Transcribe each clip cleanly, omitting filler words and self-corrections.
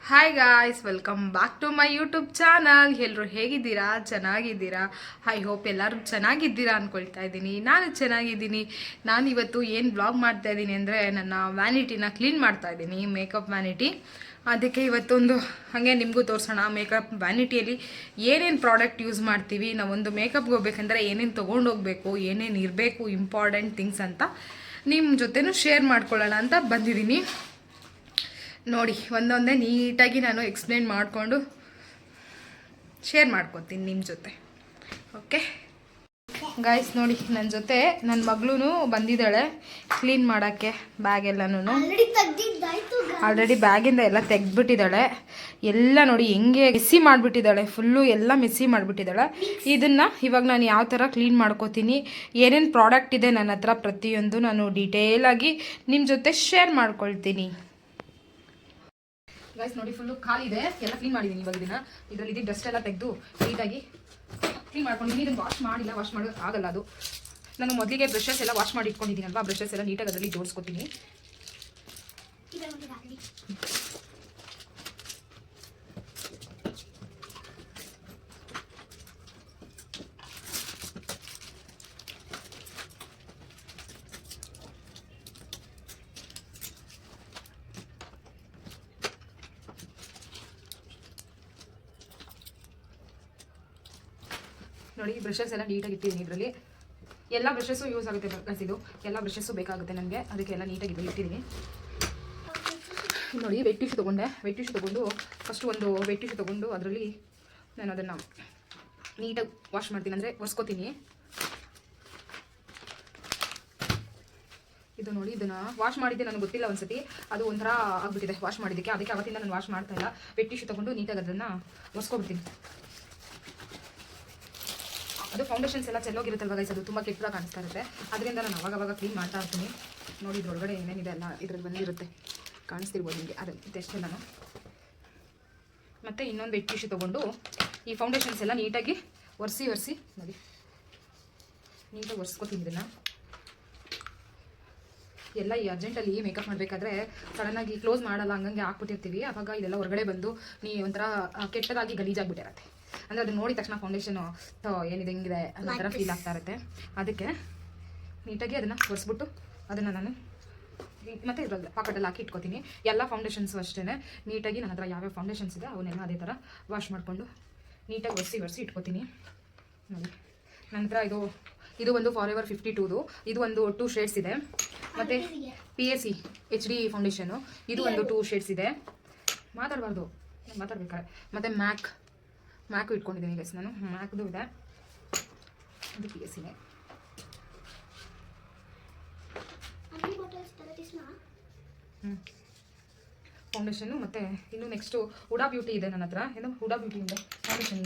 Hi guys, welcome back to my YouTube channel. ಎಲ್ಲರೂ ಹೇಗಿದ್ದೀರಾ? ಚೆನ್ನಾಗಿದ್ದೀರಾ? ಐ ಹೋಪ್ ಎಲ್ಲರೂ ಚೆನ್ನಾಗಿದ್ದೀರಾ ಅಂದ್ಕೊಳ್ತಾ ಇದ್ದೀನಿ. ನಾನು ಚೆನ್ನಾಗಿದ್ದೀನಿ. ನಾನು ಇವತ್ತು ಏನು ಬ್ಲಾಗ್ ಮಾಡ್ತಾ ಇದ್ದೀನಿ ಅಂದರೆ, ನನ್ನ ವ್ಯಾನಿಟಿನ ಕ್ಲೀನ್ ಮಾಡ್ತಾ ಇದ್ದೀನಿ, ಮೇಕಪ್ ವ್ಯಾನಿಟಿ. ಅದಕ್ಕೆ ಇವತ್ತೊಂದು ಹಾಗೆ ನಿಮಗೂ ತೋರಿಸೋಣ. ಮೇಕಪ್ ವ್ಯಾನಿಟಿಯಲ್ಲಿ ಏನೇನು ಪ್ರಾಡಕ್ಟ್ ಯೂಸ್ ಮಾಡ್ತೀವಿ, ನಾವೊಂದು ಮೇಕಪ್ಗೆ ಹೋಗ್ಬೇಕಂದ್ರೆ ಏನೇನು ತೊಗೊಂಡೋಗ್ಬೇಕು, ಏನೇನು ಇರಬೇಕು ಇಂಪಾರ್ಟೆಂಟ್ ಥಿಂಗ್ಸ್ ಅಂತ ನಿಮ್ಮ ಜೊತೆನೂ ಶೇರ್ ಮಾಡ್ಕೊಳ್ಳೋಣ ಅಂತ ಬಂದಿದ್ದೀನಿ. ನೋಡಿ, ಒಂದೊಂದೇ ನೀಟಾಗಿ ನಾನು ಎಕ್ಸ್ಪ್ಲೇನ್ ಮಾಡಿಕೊಂಡು ಶೇರ್ ಮಾಡ್ಕೊತೀನಿ ನಿಮ್ಮ ಜೊತೆ. ಓಕೆ ಗಾಯ್ಸ್, ನೋಡಿ ನನ್ನ ಜೊತೆ ನನ್ನ ಮಗಳೂ ಬಂದಿದ್ದಾಳೆ ಕ್ಲೀನ್ ಮಾಡೋಕ್ಕೆ. ಬ್ಯಾಗ್ ಎಲ್ಲನೂ ಆಲ್ರೆಡಿ ಬ್ಯಾಗಿಂದ ಎಲ್ಲ ತೆಗೆದ್ಬಿಟ್ಟಿದ್ದಾಳೆ. ಎಲ್ಲ ನೋಡಿ ಹೆಂಗೆ ಮಿಸ್ಸಿ ಮಾಡಿಬಿಟ್ಟಿದ್ದಾಳೆ, ಫುಲ್ಲು ಎಲ್ಲ ಮಿಸ್ಸಿ ಮಾಡಿಬಿಟ್ಟಿದ್ದಾಳೆ. ಇದನ್ನು ಇವಾಗ ನಾನು ಯಾವ ಥರ ಕ್ಲೀನ್ ಮಾಡ್ಕೋತೀನಿ, ಏನೇನು ಪ್ರಾಡಕ್ಟ್ ಇದೆ ನನ್ನ ಹತ್ರ, ಪ್ರತಿಯೊಂದು ನಾನು ಡೀಟೇಲಾಗಿ ನಿಮ್ಮ ಜೊತೆ ಶೇರ್ ಮಾಡ್ಕೊಳ್ತೀನಿ. ಗೈಸ್ ನೋಡಿ, ಫುಲ್ಲು ಖಾಲಿ ಇದೆ, ಎಲ್ಲ ಕ್ಲೀನ್ ಮಾಡಿದ್ದೀನಿ. ಇವಾಗ ಇದರಲ್ಲಿ ಡಸ್ಟ್ ಎಲ್ಲ ತೆಗೆದು ನೀಟಾಗಿ ಕ್ಲೀನ್ ಮಾಡ್ಕೊಂಡಿದ್ದೀನಿ. ಇದನ್ನು ವಾಶ್ ಮಾಡಿಲ್ಲ, ವಾಶ್ ಮಾಡೋದು ಆಗಲ್ಲ. ಅದು ನಾನು ಮೊದಲಿಗೆ ಬ್ರಷಸ್ ಎಲ್ಲ ವಾಶ್ ಮಾಡಿ ಇಟ್ಕೊಂಡಿದ್ದೀನಲ್ವಾ, ಬ್ರಷಸ್ ಎಲ್ಲ ನೀಟಾಗಿ ಅದರಲ್ಲಿ ಜೋಡಿಸ್ಕೊತೀನಿ. ನೋಡಿ, ಬ್ರಷಸ್ ಎಲ್ಲ ನೀಟಾಗಿ ಇಟ್ಟಿದ್ದೀನಿ. ಇದರಲ್ಲಿ ಎಲ್ಲ ಬ್ರಷಸ್ಸು ಯೂಸ್ ಆಗುತ್ತೆ. ಇದು ಎಲ್ಲ ಬ್ರಷಸ್ಸು ಬೇಕಾಗುತ್ತೆ ನನಗೆ, ಅದಕ್ಕೆ ಎಲ್ಲ ನೀಟಾಗಿ ಇಟ್ಟಿದ್ದೀನಿ. ನೋಡಿ, ವೆಟ್ ಟಿಶ್ಯೂ ತೊಗೊಂಡೆ. ವೆಟ್ ಟಿಶ್ಯೂ ತೊಗೊಂಡು ಫಸ್ಟು ಒಂದು ವೆಟ್ ಟಿಶ್ಯೂ ತೊಗೊಂಡು ಅದರಲ್ಲಿ ನಾನು ಅದನ್ನು ನೀಟಾಗಿ ವಾಶ್ ಮಾಡ್ತೀನಿ, ಅಂದರೆ ಒರೆಸ್ಕೋತೀನಿ. ಇದು ನೋಡಿ, ಇದನ್ನು ವಾಶ್ ಮಾಡಿದ್ದೆ ನನಗೆ ಗೊತ್ತಿಲ್ಲ, ಒಂದ್ಸತಿ ಅದು ಒಂಥರ ಆಗ್ಬಿಟ್ಟಿದೆ ವಾಶ್ ಮಾಡಿದ್ದಕ್ಕೆ. ಅದಕ್ಕೆ ಅವತ್ತಿಂದ ನಾನು ವಾಶ್ ಮಾಡ್ತಾ ಇಲ್ಲ. ವೆಟ್ ಟಿಶ್ಯೂ ತೊಗೊಂಡು ನೀಟಾಗಿ ಅದನ್ನು ಒರೆಸ್ಕೊಬಿಡ್ತೀನಿ. ಅದು ಫೌಂಡೇಶನ್ಸ್ ಎಲ್ಲ ಚೆಲ್ಲೋಗಿರುತ್ತಲ್ವ ಗೈಸ್, ಅದು ತುಂಬ ಕೆಟ್ಟದಾಗ ಕಾಣಿಸ್ತಾ ಇರುತ್ತೆ. ಅದರಿಂದ ನಾನು ಅವಾಗವಾಗ ಕ್ಲೀನ್ ಮಾಡ್ತಾ ಇರ್ತೀನಿ. ನೋಡಿ, ಇದ್ರೊಳಗಡೆ ಏನೇನಿದೆ ಎಲ್ಲ ಇದ್ರಲ್ಲಿ ಬಂದಿರುತ್ತೆ, ಕಾಣಿಸ್ತಿರ್ಬೋದು ನಿಮಗೆ. ಅದು ಇದೆಷ್ಟೇ ನಾನು ಮತ್ತು ಇನ್ನೊಂದು ವೆಟ್ ಟಿಶ್ಯೂ ತೊಗೊಂಡು ಈ ಫೌಂಡೇಶನ್ಸ್ ಎಲ್ಲ ನೀಟಾಗಿ ಒರೆಸಿ ನೋಡಿ ನೀಟಾಗಿ ಒರೆಸ್ಕೊತೀನಿ. ಇದನ್ನು ಎಲ್ಲ ಈ ಅರ್ಜೆಂಟಲ್ಲಿ ಮೇಕಪ್ ಮಾಡಬೇಕಾದ್ರೆ ಸಡನ್ನಾಗಿ ಕ್ಲೋಸ್ ಮಾಡಲ್ಲ, ಹಂಗಂಗೆ ಹಾಕ್ಬಿಟ್ಟಿರ್ತೀವಿ. ಆವಾಗ ಇದೆಲ್ಲ ಹೊರಗಡೆ ಬಂದು ಒಂಥರ ಕೆಟ್ಟದಾಗಿ ಗಲೀಜಾಗಿಬಿಟ್ಟಿರತ್ತೆ. ಅಂದರೆ ಅದನ್ನ ನೋಡಿದ ತಕ್ಷಣ ಫೌಂಡೇಶನು ಏನಿದೆ ಹಿಂಗಿದೆ ಅನ್ನೋ ಥರ ಫೀಲ್ ಆಗ್ತಾ ಇರುತ್ತೆ. ಅದಕ್ಕೆ ನೀಟಾಗಿ ಅದನ್ನು ಒರೆಸ್ಬಿಟ್ಟು ಅದನ್ನು ನಾನು ಮತ್ತೆ ಇದ್ರಲ್ಲಿ ಪಾಕೆಟಲ್ಲಿ ಹಾಕಿ ಇಟ್ಕೊತೀನಿ. ಎಲ್ಲ ಫೌಂಡೇಶನ್ಸು ಅಷ್ಟೇ ನೀಟಾಗಿ ನನ್ನ ಹತ್ರ ಯಾವ್ಯಾವ ಫೌಂಡೇಶನ್ಸ್ ಇದೆ ಅವನ್ನೆಲ್ಲ ಅದೇ ಥರ ವಾಶ್ ಮಾಡಿಕೊಂಡು ನೀಟಾಗಿ ಒರೆಸಿ ಇಟ್ಕೊತೀನಿ. ನೋಡಿ, ನಂತರ ಇದು ಒಂದು ಫಾರೆವರ್ 52ದು, ಇದು ಒಂದು 2 ಶೇಡ್ಸ್ ಇದೆ. ಮತ್ತು PAC HD ಫೌಂಡೇಶನು, ಇದು ಒಂದು 2 ಶೇಡ್ಸ್ ಇದೆ. ಮಾತಾಡಬಾರ್ದು, ಮಾತಾಡ್ಬೇಕಾರೆ. ಮತ್ತು ಮ್ಯಾಕು ಇಟ್ಕೊಂಡಿದ್ದೀನಿ ಗೈಸ್ ನಾನು. ಮ್ಯಾಕ್ದು ಇದೆ, ಇದು PAC ಇದೆ. ಫೌಂಡೇಶನ್ನು. ಮತ್ತು ಇನ್ನು ನೆಕ್ಸ್ಟು ಹುಡಾ ಬ್ಯೂಟಿ ಇದೆ ನನ್ನ ಹತ್ರ. ಏನು ಹುಡಾ ಬ್ಯೂಟಿ ಇದೆ ಫೌಂಡೇಶನ್.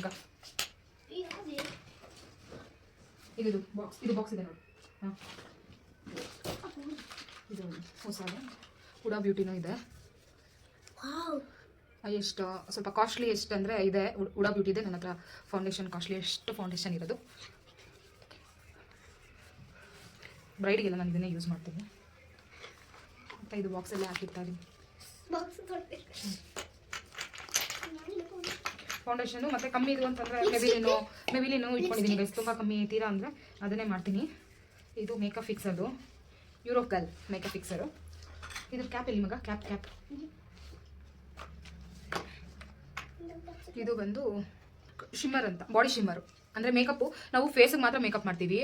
ಈಗ ಇದು ಬಾಕ್ಸ್ ಇದೆ ನೋಡಿ. ಹಾಂ, ಇದು ಹೊಸ ಹುಡಾ ಬ್ಯೂಟಿನೂ ಇದೆ. ಎಷ್ಟು ಸ್ವಲ್ಪ ಕಾಸ್ಟ್ಲಿ ಎಷ್ಟು ಅಂದರೆ ಇದೆ, ಹುಡಾ ಬ್ಯೂಟಿ ಇದೆ ನನ್ನ ಹತ್ರ ಫೌಂಡೇಶನ್. ಕಾಸ್ಟ್ಲಿ ಎಷ್ಟು ಫೌಂಡೇಶನ್ ಇರೋದು. ಬ್ರೈಡ್ಗೆಲ್ಲ ನಾನು ಇದನ್ನೇ ಯೂಸ್ ಮಾಡ್ತೀನಿ. ಮತ್ತು ಇದು ಬಾಕ್ಸಲ್ಲೇ ಹಾಕಿರ್ತಾ ಇದ್ದೀನಿ ಫೌಂಡೇಶನು. ಮತ್ತು ಕಮ್ಮಿ ಇದು ಅಂತಂದರೆ ಮೆಬಿಲಿನೂ ಇಟ್ಕೊಂಡಿದ್ದೀನಿ ಗೈಸ್. ತುಂಬ ಕಮ್ಮಿ ತೀರಾ ಅಂದರೆ ಅದನ್ನೇ ಮಾಡ್ತೀನಿ. ಇದು ಮೇಕಪ್ ಫಿಕ್ಸರ್ದು, ಯೂರೋಕಲ್ ಮೇಕಪ್ ಫಿಕ್ಸರು. ಇದು ಕ್ಯಾಪ್ ಎಲ್ಲಿ ಮಗ? ಕ್ಯಾಪ್ ಇದು ಬಂದು ಶಿಮ್ಮರ್ ಅಂತ, ಬಾಡಿ ಶಿಮ್ಮರು. ಅಂದರೆ ಮೇಕಪ್ಪು ನಾವು ಫೇಸಿಗೆ ಮಾತ್ರ ಮೇಕಪ್ ಮಾಡ್ತೀವಿ,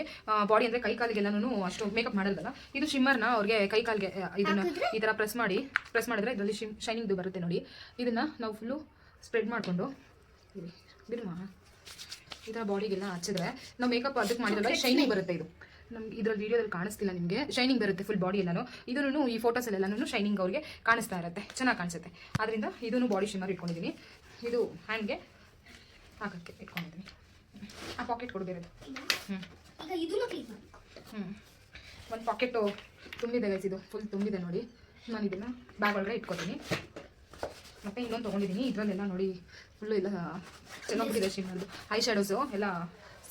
ಬಾಡಿ ಅಂದರೆ ಕೈ ಕಾಲಿಗೆಲ್ಲನೂ ಅಷ್ಟು ಮೇಕಪ್ ಮಾಡಲ್ವಲ್ಲ. ಇದು ಶಿಮ್ಮರ್ನ ಅವ್ರಿಗೆ ಕೈ ಕಾಲಿಗೆ ಇದನ್ನು ಈ ಥರ ಪ್ರೆಸ್ ಮಾಡಿದ್ರೆ ಇದರಲ್ಲಿ ಶೈನಿಂಗ್ದು ಬರುತ್ತೆ ನೋಡಿ. ಇದನ್ನು ನಾವು ಫುಲ್ಲು ಸ್ಪ್ರೆಡ್ ಮಾಡಿಕೊಂಡು ಬಿಡುವ ಈ ಥರ ಬಾಡಿಗೆಲ್ಲ ಹಚ್ಚಿದ್ರೆ ನಾವು ಮೇಕಪ್ ಅದಕ್ಕೆ ಮಾಡಿದ್ರೆ ಶೈನಿಂಗ್ ಬರುತ್ತೆ. ಇದು ನಮ್ಗೆ ಇದರಲ್ಲಿ ವೀಡಿಯೋದಲ್ಲಿ ಕಾಣಿಸ್ತಿಲ್ಲ ನಿಮಗೆ, ಶೈನಿಂಗ್ ಬರುತ್ತೆ ಫುಲ್ ಬಾಡಿ ಎಲ್ಲನೂ. ಇದೂ ಈ ಫೋಟೋಸಲ್ಲೆಲ್ಲನೂ ಶೈನಿಂಗ್ ಅವ್ರಿಗೆ ಕಾಣಿಸ್ತಾ ಇರುತ್ತೆ, ಚೆನ್ನಾಗಿ ಕಾಣಿಸುತ್ತೆ. ಆದ್ದರಿಂದ ಇದೂ ಬಾಡಿ ಶಿಮ್ಮರ್ ಇಟ್ಕೊಂಡಿದ್ದೀನಿ. ಇದು ಹ್ಯಾಂಡ್ಗೆ ಹಾಕೋಕ್ಕೆ ಇಟ್ಕೊಂಡಿದ್ದೀನಿ. ಆ ಪಾಕೆಟ್ ಕೊಡಬೇಕಿರೋದು. ಒಂದು ಪಾಕೆಟು ತುಂಬಿದೆ ಗೈಸ್, ಇದು ಫುಲ್ ತುಂಬಿದೆ ನೋಡಿ. ನಾನು ಇದನ್ನು ಬ್ಯಾಗ್ ಒಳಗಡೆ ಇಟ್ಕೊತೀನಿ. ಮತ್ತು ಇನ್ನೊಂದು ತೊಗೊಂಡಿದ್ದೀನಿ. ಇದರಲ್ಲೆಲ್ಲ ನೋಡಿ ಫುಲ್ಲು ಎಲ್ಲ ಚೆನ್ನಾಗಿಬಿಟ್ಟಿದೆ ಶಿಮ್ಮರ್ದು. ಐ ಶ್ಯಾಡೋಸು ಎಲ್ಲ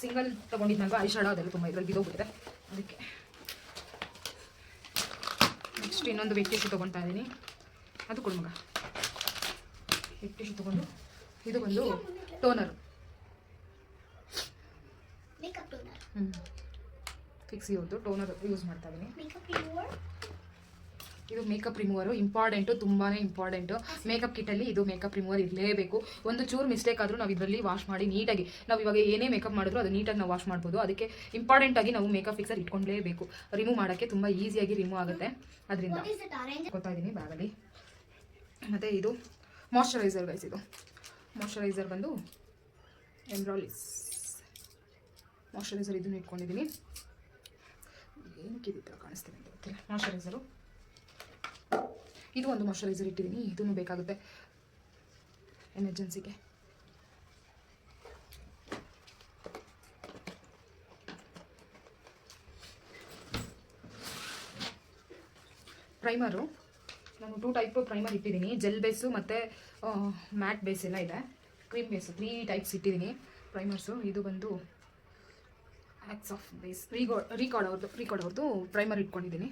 ಸಿಂಗಲ್ ತೊಗೊಂಡಿದ್ನಲ್ವ, ಐ ಶ್ಯಾಡೋ ಅದೆಲ್ಲ ತುಂಬ ಇದರಲ್ಲಿ ಬಿದ್ದೋಗ್ಬಿಟ್ಟಿದೆ. ಅದಕ್ಕೆ ನೆಕ್ಸ್ಟ್ ಇನ್ನೊಂದು ವೆಟ್ ಟಿಶ್ಯೂ ತೊಗೊಳ್ತಾ ಇದ್ದೀನಿ. ಅದು ಕೊಡು ಮಗ. ಟಿಶ್ಯೂ ತೊಗೊಂಡು ಇದು ಬಂದು ಟೋನರು ಫಿಕ್ಸಿ ಅವ್ರದ್ದು ಟೋನರ್ ಯೂಸ್ ಮಾಡ್ತಾ ಇದ್ದೀನಿ. ಇದು ಮೇಕಪ್ ರಿಮೂವರು ಇಂಪಾರ್ಟೆಂಟು, ತುಂಬಾ ಇಂಪಾರ್ಟೆಂಟು. ಮೇಕಪ್ ಕಿಟ್ಟಲ್ಲಿ ಇದು ಮೇಕಪ್ ರಿಮೂವರ್ ಇರಲೇಬೇಕು. ಒಂದು ಚೂರು ಮಿಸ್ಟೇಕ್ ಆದರೂ ನಾವು ಇದರಲ್ಲಿ ವಾಶ್ ಮಾಡಿ ನೀಟಾಗಿ, ನಾವು ಇವಾಗ ಏನೇ ಮೇಕಪ್ ಮಾಡಿದ್ರು ಅದು ನೀಟಾಗಿ ನಾವು ವಾಶ್ ಮಾಡ್ಬೋದು. ಅದಕ್ಕೆ ಇಂಪಾರ್ಟೆಂಟಾಗಿ ನಾವು ಮೇಕಪ್ ಫಿಕ್ಸರ್ ಇಟ್ಕೊಂಡ್ಲೇಬೇಕು. ರಿಮೂವ್ ಮಾಡೋಕ್ಕೆ ತುಂಬ ಈಸಿಯಾಗಿ ರಿಮೂವ್ ಆಗುತ್ತೆ. ಅದರಿಂದ ಗೊತ್ತಾ ಇದ್ದೀನಿ ಬ್ಯಾಗಲ್ಲಿ. ಮತ್ತು ಇದು ಮಾಯ್ಶ್ಚರೈಸರ್ ಗೈಸ್. ಇದು ಮಾಯ್ಶ್ಚರೈಸರ್ ಬಂದು ಎಂಬ್ರಾಲಿಸ್ ಮಾಯ್ಶ್ಚರೈಸರ್ ಇದನ್ನು ಇಟ್ಕೊಂಡಿದ್ದೀನಿ. ಏನಕ್ಕೆ ಈ ಥರ ಕಾಣಿಸ್ತೀನಿ ಅಂತ ಗೊತ್ತಿಲ್ಲ. ಮಾಯ್ಶ್ಚರೈಸರು ಇದು ಒಂದು ಮಾಯ್ಶ್ಚರೈಸರ್ ಇಟ್ಟಿದ್ದೀನಿ. ಇದನ್ನು ಬೇಕಾಗುತ್ತೆ ಎಮರ್ಜೆನ್ಸಿಗೆ. ಪ್ರೈಮರು ನಾನು 2 ಟೈಪ್ ಪ್ರೈಮರ್ ಇಟ್ಟಿದ್ದೀನಿ. ಜೆಲ್ ಬೇಸು ಮತ್ತು ಮ್ಯಾಟ್ ಬೇಸ್ ಎಲ್ಲ ಇದೆ. ಕ್ರೀಮ್ ಬೇಸು 3 ಟೈಪ್ಸ್ ಇಟ್ಟಿದ್ದೀನಿ ಪ್ರೈಮರ್ಸು. ಇದು ಬಂದು ಆಕ್ಸ್ ಆಫ್ ಬೇಸ್ ರೀಕಾರ್ಡ್ ಅವ್ರದ್ದು ಪ್ರೈಮರ್ ಇಟ್ಕೊಂಡಿದ್ದೀನಿ.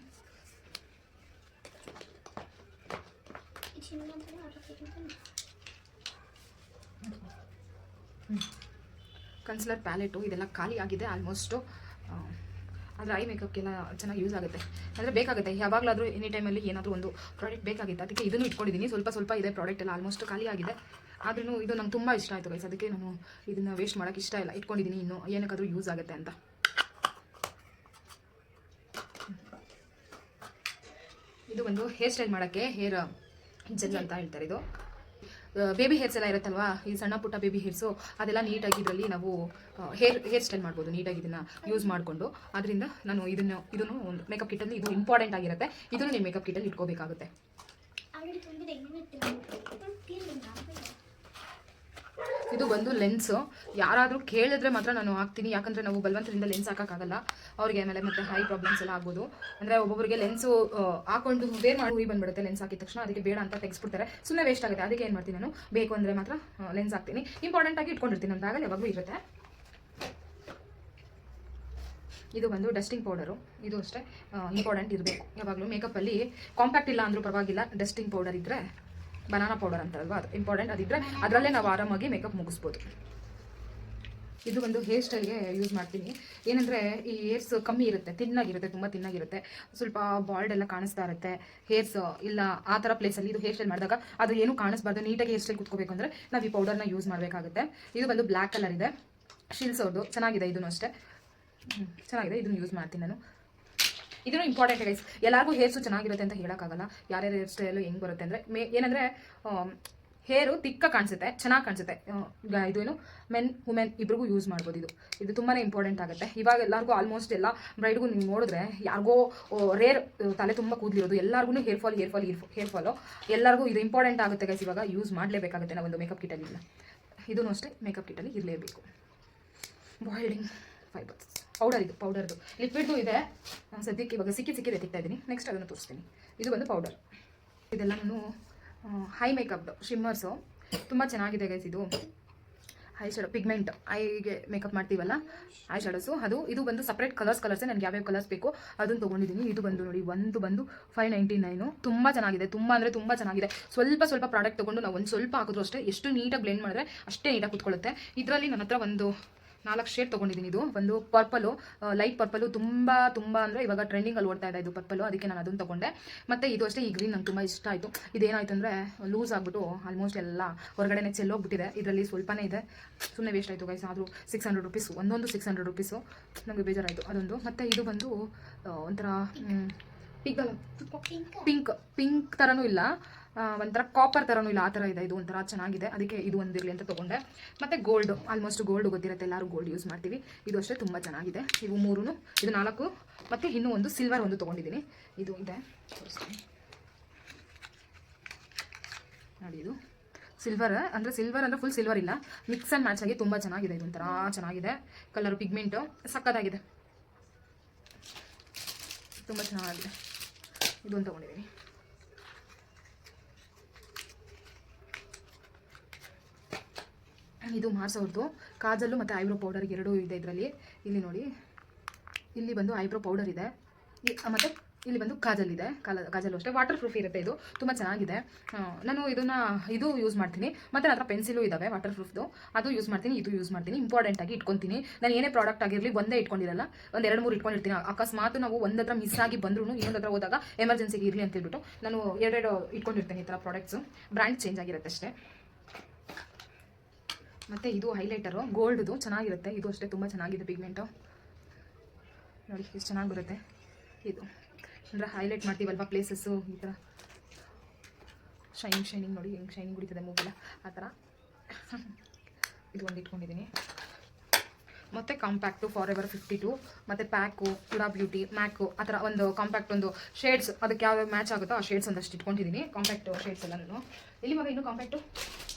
ಕನ್ಸಿಲರ್ ಪ್ಯಾಲೆಟು ಇದೆಲ್ಲ ಖಾಲಿ ಆಗಿದೆ ಆಲ್ಮೋಸ್ಟು. ಆದರೆ ಐ ಮೇಕಪ್ಗೆಲ್ಲ ಚೆನ್ನಾಗಿ ಯೂಸ್ ಆಗುತ್ತೆ, ಅಂದರೆ ಬೇಕಾಗುತ್ತೆ. ಯಾವಾಗಲಾದರೂ ಎನಿ ಟೈಮಲ್ಲಿ ಏನಾದರೂ ಒಂದು ಪ್ರಾಡಕ್ಟ್ ಬೇಕಾಗಿತ್ತು, ಅದಕ್ಕೆ ಇದನ್ನು ಇಟ್ಕೊಂಡಿದ್ದೀನಿ. ಸ್ವಲ್ಪ ಇದೆ ಪ್ರಾಡಕ್ಟ್ ಎಲ್ಲ ಆಲ್ಮೋಸ್ಟ್ ಖಾಲಿ ಆಗಿದೆ. ಆದ್ರೂ ಇದು ನಂಗೆ ತುಂಬ ಇಷ್ಟ ಆಯಿತು ಗೈಸ್. ಅದಕ್ಕೆ ನಾನು ಇದನ್ನು ವೇಸ್ಟ್ ಮಾಡೋಕ್ಕೆ ಇಷ್ಟ ಇಲ್ಲ, ಇಟ್ಕೊಂಡಿದ್ದೀನಿ. ಇನ್ನು ಏನಕ್ಕಾದರೂ ಯೂಸ್ ಆಗುತ್ತೆ ಅಂತ. ಇದು ಒಂದು ಹೇರ್ ಸ್ಟೈಲ್ ಮಾಡೋಕ್ಕೆ ಹೇರ್ ಜೆಲ್ ಅಂತ ಹೇಳ್ತಾರೆ. ಇದು ಬೇಬಿ ಹೇರ್ಸ್ ಎಲ್ಲ ಇರುತ್ತಲ್ವಾ, ಈ ಸಣ್ಣ ಪುಟ್ಟ ಬೇಬಿ ಹೇರ್ಸು, ಅದೆಲ್ಲ ನೀಟಾಗಿ ಇದರಲ್ಲಿ ನಾವು ಹೇರ್ ಸ್ಟೈಲ್ ಮಾಡ್ಬೋದು ನೀಟಾಗಿ ಇದನ್ನು ಯೂಸ್ ಮಾಡಿಕೊಂಡು. ಅದರಿಂದ ನಾನು ಇದನ್ನು ಒಂದು ಮೇಕಪ್ ಕಿಟ್ಟಲ್ಲಿ ಇದು ಇಂಪಾರ್ಟೆಂಟ್ ಆಗಿರುತ್ತೆ. ಇದನ್ನು ನೀವು ಮೇಕಪ್ ಕಿಟ್ಟಲ್ಲಿ ಇಟ್ಕೋಬೇಕಾಗುತ್ತೆ. ಇದು ಬಂದು ಲೆನ್ಸು. ಯಾರಾದರೂ ಕೇಳಿದ್ರೆ ಮಾತ್ರ ನಾನು ಹಾಕ್ತೀನಿ, ಯಾಕಂದರೆ ನಾವು ಬಲವಂತದಿಂದ ಲೆನ್ಸ್ ಹಾಕೋಕ್ಕಾಗಲ್ಲ. ಅವ್ರಿಗೆ ಆಮೇಲೆ ಮತ್ತೆ ಹೈ ಪ್ರಾಬ್ಲಮ್ಸ್ ಎಲ್ಲ ಆಗ್ಬೋದು. ಅಂದರೆ ಒಬ್ಬೊಬ್ಬರಿಗೆ ಲೆನ್ಸು ಹಾಕೊಂಡು ವೇರ್ ಮಾಡಿ ಉರಿ ಬಂದುಬಿಡುತ್ತೆ ಲೆನ್ಸ್ ಹಾಕಿದ ತಕ್ಷಣ. ಅದಕ್ಕೆ ಬೇಡ ಅಂತ ತೆಗೆಸ್ಬಿಡ್ತಾರೆ, ಸುಮ್ಮನೆ ವೇಸ್ಟ್ ಆಗುತ್ತೆ. ಅದಕ್ಕೆ ಏನು ಮಾಡ್ತೀನಿ ನಾನು, ಬೇಕು ಅಂದರೆ ಮಾತ್ರ ಲೆನ್ಸ್ ಹಾಕ್ತೀನಿ. ಇಂಪಾರ್ಟೆಂಟಾಗಿ ಇಟ್ಕೊಂಡಿರ್ತೀನಿ ನನ್ನ ಬ್ಯಾಗಲ್ಲಿ, ಯಾವಾಗಲೂ ಇರುತ್ತೆ. ಇದು ಬಂದು ಡಸ್ಟಿಂಗ್ ಪೌಡರು. ಇದು ಅಷ್ಟೇ ಇಂಪಾರ್ಟೆಂಟ್ ಇರಬೇಕು ಯಾವಾಗಲೂ ಮೇಕಪ್ಪಲ್ಲಿ. ಕಾಂಪ್ಯಾಕ್ಟ್ ಇಲ್ಲ ಅಂದರೂ ಪರವಾಗಿಲ್ಲ, ಡಸ್ಟಿಂಗ್ ಪೌಡರ್ ಇದ್ದರೆ, ಬನಾನಾ ಪೌಡರ್ ಅಂತಾರಲ್ವ, ಅದು ಇಂಪಾರ್ಟೆಂಟ್. ಅದಿದ್ದರೆ ಅದರಲ್ಲೇ ನಾವು ಆರಾಮಾಗಿ ಮೇಕಪ್ ಮುಗಿಸ್ಬೋದು. ಇದು ಒಂದು ಹೇರ್ ಸ್ಟೈಲ್ಗೆ ಯೂಸ್ ಮಾಡ್ತೀನಿ. ಏನಂದರೆ ಈ ಹೇರ್ಸ್ ಕಮ್ಮಿ ಇರುತ್ತೆ, ತಿನ್ನಾಗಿರುತ್ತೆ, ತುಂಬ ತಿನ್ನಾಗಿರುತ್ತೆ, ಸ್ವಲ್ಪ ಬಾಲ್ಡ್ ಎಲ್ಲ ಕಾಣಿಸ್ತಾ ಇರುತ್ತೆ ಹೇರ್ಸ್ ಇಲ್ಲ ಆ ಥರ ಪ್ಲೇಸಲ್ಲಿ. ಇದು ಹೇರ್ ಸ್ಟೈಲ್ ಮಾಡಿದಾಗ ಅದು ಏನು ಕಾಣಿಸ್ಬಾರ್ದು, ನೀಟಾಗಿ ಹೇರ್ ಸ್ಟೈಲ್ ಕುತ್ಕೋಬೇಕು ಅಂದರೆ ನಾವು ಈ ಪೌಡರ್ನ ಯೂಸ್ ಮಾಡಬೇಕಾಗುತ್ತೆ. ಇದು ಬಂದು ಬ್ಲ್ಯಾಕ್ ಕಲರ್ ಇದೆ, ಶಿಲ್ಸ್ ಅವ್ರದ್ದು, ಚೆನ್ನಾಗಿದೆ. ಇದನ್ನು ಅಷ್ಟೇ ಚೆನ್ನಾಗಿದೆ, ಇದನ್ನು ಯೂಸ್ ಮಾಡ್ತೀನಿ ನಾನು. ಇದನ್ನು ಇಂಪಾರ್ಟೆಂಟ್ ಗೈಸ್. ಎಲ್ಲರಿಗೂ ಹೇರ್ಸು ಚೆನ್ನಾಗಿರುತ್ತೆ ಅಂತ ಹೇಳೋಕ್ಕಾಗಲ್ಲ. ಯಾರ್ಯಾರು ಹೇರ್ ಸ್ಟೈಲು ಹೆಂಗೆ ಬರುತ್ತೆ ಅಂದರೆ ಏನಂದರೆ ಹೇರು ತಿಕ್ಕ ಕಾಣಿಸುತ್ತೆ, ಚೆನ್ನಾಗಿ ಕಾಣಿಸುತ್ತೆ. ಇದು ಏನು ವುಮೆನ್ ಇಬ್ರಿಗೂ ಯೂಸ್ ಮಾಡ್ಬೋದು. ಇದು ತುಂಬಾ ಇಂಪಾರ್ಟೆಂಟ್ ಆಗುತ್ತೆ. ಇವಾಗ ಎಲ್ಲರಿಗೂ ಆಲ್ಮೋಸ್ಟ್ ಎಲ್ಲ ಬ್ರೈಡ್ಗೂ ನೀವು ನೋಡಿದ್ರೆ ಯಾರಿಗೋ ರೇರ್ ತಲೆ ತುಂಬ ಕೂದಲಿರೋದು, ಎಲ್ಲರಿಗೂ ಹೇರ್ ಫಾಲು ಎಲ್ಲರಿಗೂ ಇದು ಇಂಪಾರ್ಟೆಂಟ್ ಆಗುತ್ತೆ ಗೈಸ್. ಇವಾಗ ಯೂಸ್ ಮಾಡಲೇಬೇಕಾಗುತ್ತೆ ನಾವು ಒಂದು ಮೇಕಪ್ ಕಿಟ್ಟಲ್ಲಿ. ಇದೂ ಅಷ್ಟೇ ಮೇಕಪ್ ಕಿಟ್ಟಲ್ಲಿ ಇರಲೇಬೇಕು. ಬಾಯ್ಲ್ಡಿಂಗ್ ಫೈಬರ್ಸ್ ಪೌಡರ್ದು ಲಿಕ್ವಿಡ್ದು ಇದೆ ಸದ್ಯಕ್ಕೆ. ಇವಾಗ ಸಿಕ್ಕಿದೆ ತೆಗ್ತಾ ಇದ್ದೀನಿ. ನೆಕ್ಸ್ಟ್ ಅದನ್ನು ತೋರಿಸ್ತೀನಿ. ಇದು ಬಂದು ಪೌಡರ್. ಇದೆಲ್ಲ ನಾನು ಹೈ ಮೇಕಪ್ದು ಶಿಮ್ಮರ್ಸು, ತುಂಬ ಚೆನ್ನಾಗಿದೆ ಗೈಸ್. ಇದು ಐ ಶ್ಯಾಡೋ ಪಿಗ್ಮೆಂಟ್, ಐಗೆ ಮೇಕಪ್ ಮಾಡ್ತೀವಲ್ಲ ಐ ಶ್ಯಾಡೋಸು, ಇದು ಬಂದು ಸಪ್ರೇಟ್ ಕಲರ್ಸೇ. ನನಗೆ ಯಾವ್ಯಾವ ಕಲರ್ಸ್ ಬೇಕು ಅದನ್ನು ತೊಗೊಂಡಿದ್ದೀನಿ. ಇದು ಬಂದು ನೋಡಿ, ಒಂದು ಬಂದು 599. ತುಂಬ ಚೆನ್ನಾಗಿದೆ, ತುಂಬ ಅಂದರೆ ತುಂಬ ಚೆನ್ನಾಗಿದೆ. ಸ್ವಲ್ಪ ಪ್ರಾಡಕ್ಟ್ ತೊಗೊಂಡು ನಾವು ಒಂದು ಸ್ವಲ್ಪ ಹಾಕಿದ್ರು ಅಷ್ಟೇ, ಎಷ್ಟು ನೀಟಾಗಿ ಬ್ಲೆಂಡ್ ಮಾಡಿದ್ರೆ ಅಷ್ಟೇ ನೀಟಾಗಿ ಕೂತ್ಕೊಳ್ಳುತ್ತೆ. ಇದರಲ್ಲಿ ನನ್ನ ಹತ್ರ ಒಂದು 4 ಶೇಡ್ ತೊಗೊಂಡಿದ್ದೀನಿ. ಇದು ಒಂದು ಪರ್ಪಲು, ಲೈಟ್ ಪರ್ಪಲು, ತುಂಬ ಅಂದರೆ ಇವಾಗ ಟ್ರೆಂಡಿಂಗಲ್ಲಿ ಓಡ್ತಾ ಇದೆ ಇದು ಪರ್ಪಲು, ಅದಕ್ಕೆ ನಾನು ಅದನ್ನು ತೊಗೊಂಡೆ. ಮತ್ತು ಇದು ಅಷ್ಟೇ, ಈ ಗ್ರೀನ್ ನಂಗೆ ತುಂಬ ಇಷ್ಟ ಆಯಿತು. ಇದೇನಾಯಿತು ಅಂದರೆ ಲೂಸ್ ಆಗಿಬಿಟ್ಟು ಆಲ್ಮೋಸ್ಟ್ ಎಲ್ಲ ಹೊರಗಡೆನೇ ಚೆಲ್ಲೋಗ್ಬಿಟ್ಟಿದೆ. ಇದರಲ್ಲಿ ಸ್ವಲ್ಪನೇ ಇದೆ, ಸುಮ್ಮನೆ ವೇಸ್ಟ್ ಆಯಿತು ಗೈಸ್. ಆದರೂ 600 ರುಪೀಸ್, ಒಂದೊಂದು 600 ರುಪೀಸು, ನನಗೆ ಬೇಜಾರಾಯಿತು ಅದೊಂದು. ಮತ್ತು ಇದು ಬಂದು ಒಂಥರ ಪಿಂಕ್ ಥರನೂ ಇಲ್ಲ, ಒಂಥರ ಕಾಪರ್ ಥರನೂ ಇಲ್ಲ, ಆ ಥರ ಇದೆ. ಇದು ಒಂಥರ ಚೆನ್ನಾಗಿದೆ, ಅದಕ್ಕೆ ಇದು ಒಂದಿರಲಿ ಅಂತ ತೊಗೊಂಡೆ. ಮತ್ತು ಗೋಲ್ಡು, ಆಲ್ಮೋಸ್ಟ್ ಗೋಲ್ಡ್ ಗೊತ್ತಿರುತ್ತೆ, ಎಲ್ಲರೂ ಗೋಲ್ಡ್ ಯೂಸ್ ಮಾಡ್ತೀವಿ. ಇದು ಅಷ್ಟೇ ತುಂಬ ಚೆನ್ನಾಗಿದೆ. ಇವು 3, ಇದು 4, ಮತ್ತು ಇನ್ನೂ ಒಂದು ಸಿಲ್ವರ್ ಒಂದು ತೊಗೊಂಡಿದ್ದೀನಿ. ಇದು ಇದೆ ತೋರಿಸ್ತೀನಿ ನೋಡಿ. ಇದು ಸಿಲ್ವರ್ ಅಂದರೆ ಫುಲ್ ಸಿಲ್ವರ್ ಇಲ್ಲ, ಮಿಕ್ಸ್ ಆ್ಯಂಡ್ ಮ್ಯಾಚ್ ಆಗಿ ತುಂಬ ಚೆನ್ನಾಗಿದೆ. ಇದು ಒಂಥರ ಚೆನ್ನಾಗಿದೆ, ಕಲರ್ ಪಿಗ್ಮೆಂಟು ಸಕ್ಕತ್ತಾಗಿದೆ, ತುಂಬ ಚೆನ್ನಾಗಿದೆ. ಇದೊಂದು ತೊಗೊಂಡಿದ್ದೀನಿ. ಇದು ಮಾರ್ಸ್ ಅವ್ರದ್ದು ಕಾಜಲ್ಲು ಮತ್ತು ಐಬ್ರೋ ಪೌಡರ್ ಎರಡೂ ಇದೆ ಇದರಲ್ಲಿ. ಇಲ್ಲಿ ನೋಡಿ, ಇಲ್ಲಿ ಬಂದು ಐಬ್ರೋ ಪೌಡರ್ ಇದೆ, ಮತ್ತು ಇಲ್ಲಿ ಬಂದು ಕಾಜಲ್ ಇದೆ, ಕಾಜಲ್ ಅಷ್ಟೇ ವಾಟರ್ ಪ್ರೂಫ್ ಇರುತ್ತೆ. ಇದು ತುಂಬ ಚೆನ್ನಾಗಿದೆ. ನಾನು ಇದು ಯೂಸ್ ಮಾಡ್ತೀನಿ. ಮತ್ತು ನನ್ನ ಹತ್ರ ಪೆನ್ಸಿಲು ಇದ್ದಾವೆ ವಾಟರ್ ಪ್ರೂಫ್ದು, ಅದು ಯೂಸ್ ಮಾಡ್ತೀನಿ, ಇದು ಯೂಸ್ ಮಾಡ್ತೀನಿ. ಇಂಪಾರ್ಟೆಂಟ್ ಆಗಿ ಇಟ್ಕೊತೀನಿ. ನಾನು ಏನೇ ಪ್ರಾಡಕ್ಟ್ ಆಗಿರಲಿ ಒಂದೇ ಇಟ್ಕೊಂಡಿರಲ್ಲ, ಒಂದು 2-3 ಇಟ್ಕೊಂಡಿರ್ತೀನಿ. ಅಕಸ್ಮಾತ್ ನಾವು ಒಂದು ಹತ್ರ ಮಿಸ್ ಆಗಿ ಬಂದ್ರೂ ಇನ್ನೊಂದು ಹತ್ರ ಹೋದಾಗ ಎಮರ್ಜೆನ್ಸಿಗೆ ಇರಲಿ ಅಂತ ಹೇಳ್ಬಿಟ್ಟು ನಾನು 2 ಇಟ್ಕೊಂಡಿರ್ತೀನಿ. ಈ ಥರ ಪ್ರಾಡಕ್ಟ್ಸು ಬ್ರ್ಯಾಂಡ್ ಚೇಂಜ್ ಆಗಿರುತ್ತೆ ಅಷ್ಟೇ. ಮತ್ತು ಇದು ಹೈಲೈಟರು ಗೋಲ್ಡ್ದು ಚೆನ್ನಾಗಿರುತ್ತೆ. ಇದು ಅಷ್ಟೇ ತುಂಬ ಚೆನ್ನಾಗಿದೆ. ಪಿಗ್ಮೆಂಟು ನೋಡಿ ಎಷ್ಟು ಚೆನ್ನಾಗಿ ಬರುತ್ತೆ. ಇದು ಅಂದರೆ ಹೈಲೈಟ್ ಮಾಡ್ತೀವಲ್ವ ಪ್ಲೇಸಸ್ಸು, ಈ ಥರ ಶೈನಿಂಗ್ ನೋಡಿ ಹೆಂಗೆ ಶೈನಿಂಗ್ ಕುಡಿತದೆ ಮೂಗೆಲ್ಲ, ಆ ಥರ. ಇದು ಒಂದು ಇಟ್ಕೊಂಡಿದ್ದೀನಿ. ಮತ್ತು ಕಾಂಪ್ಯಾಕ್ಟು ಫಾರೆವರ್ 52, ಮತ್ತು ಪ್ಯಾಕು ಹುಡಾ ಬ್ಯೂಟಿ, ಮ್ಯಾಕು, ಆ ಥರ ಒಂದು ಕಾಂಪ್ಯಾಕ್ಟ್ ಒಂದು ಶೇಡ್ಸ್ ಅದಕ್ಕೆ ಯಾವ ಮ್ಯಾಚ್ ಆಗುತ್ತೋ ಆ ಶೇಡ್ಸ್ ಒಂದಷ್ಟು ಇಟ್ಕೊಂಡಿದ್ದೀನಿ. ಕಾಂಪ್ಯಾಕ್ಟು ಶೇಡ್ಸ್ ಎಲ್ಲ ನಾನು ಇಲ್ಲಿ ಮಗ ಇನ್ನೂ ಕಾಂಪ್ಯಾಕ್ಟು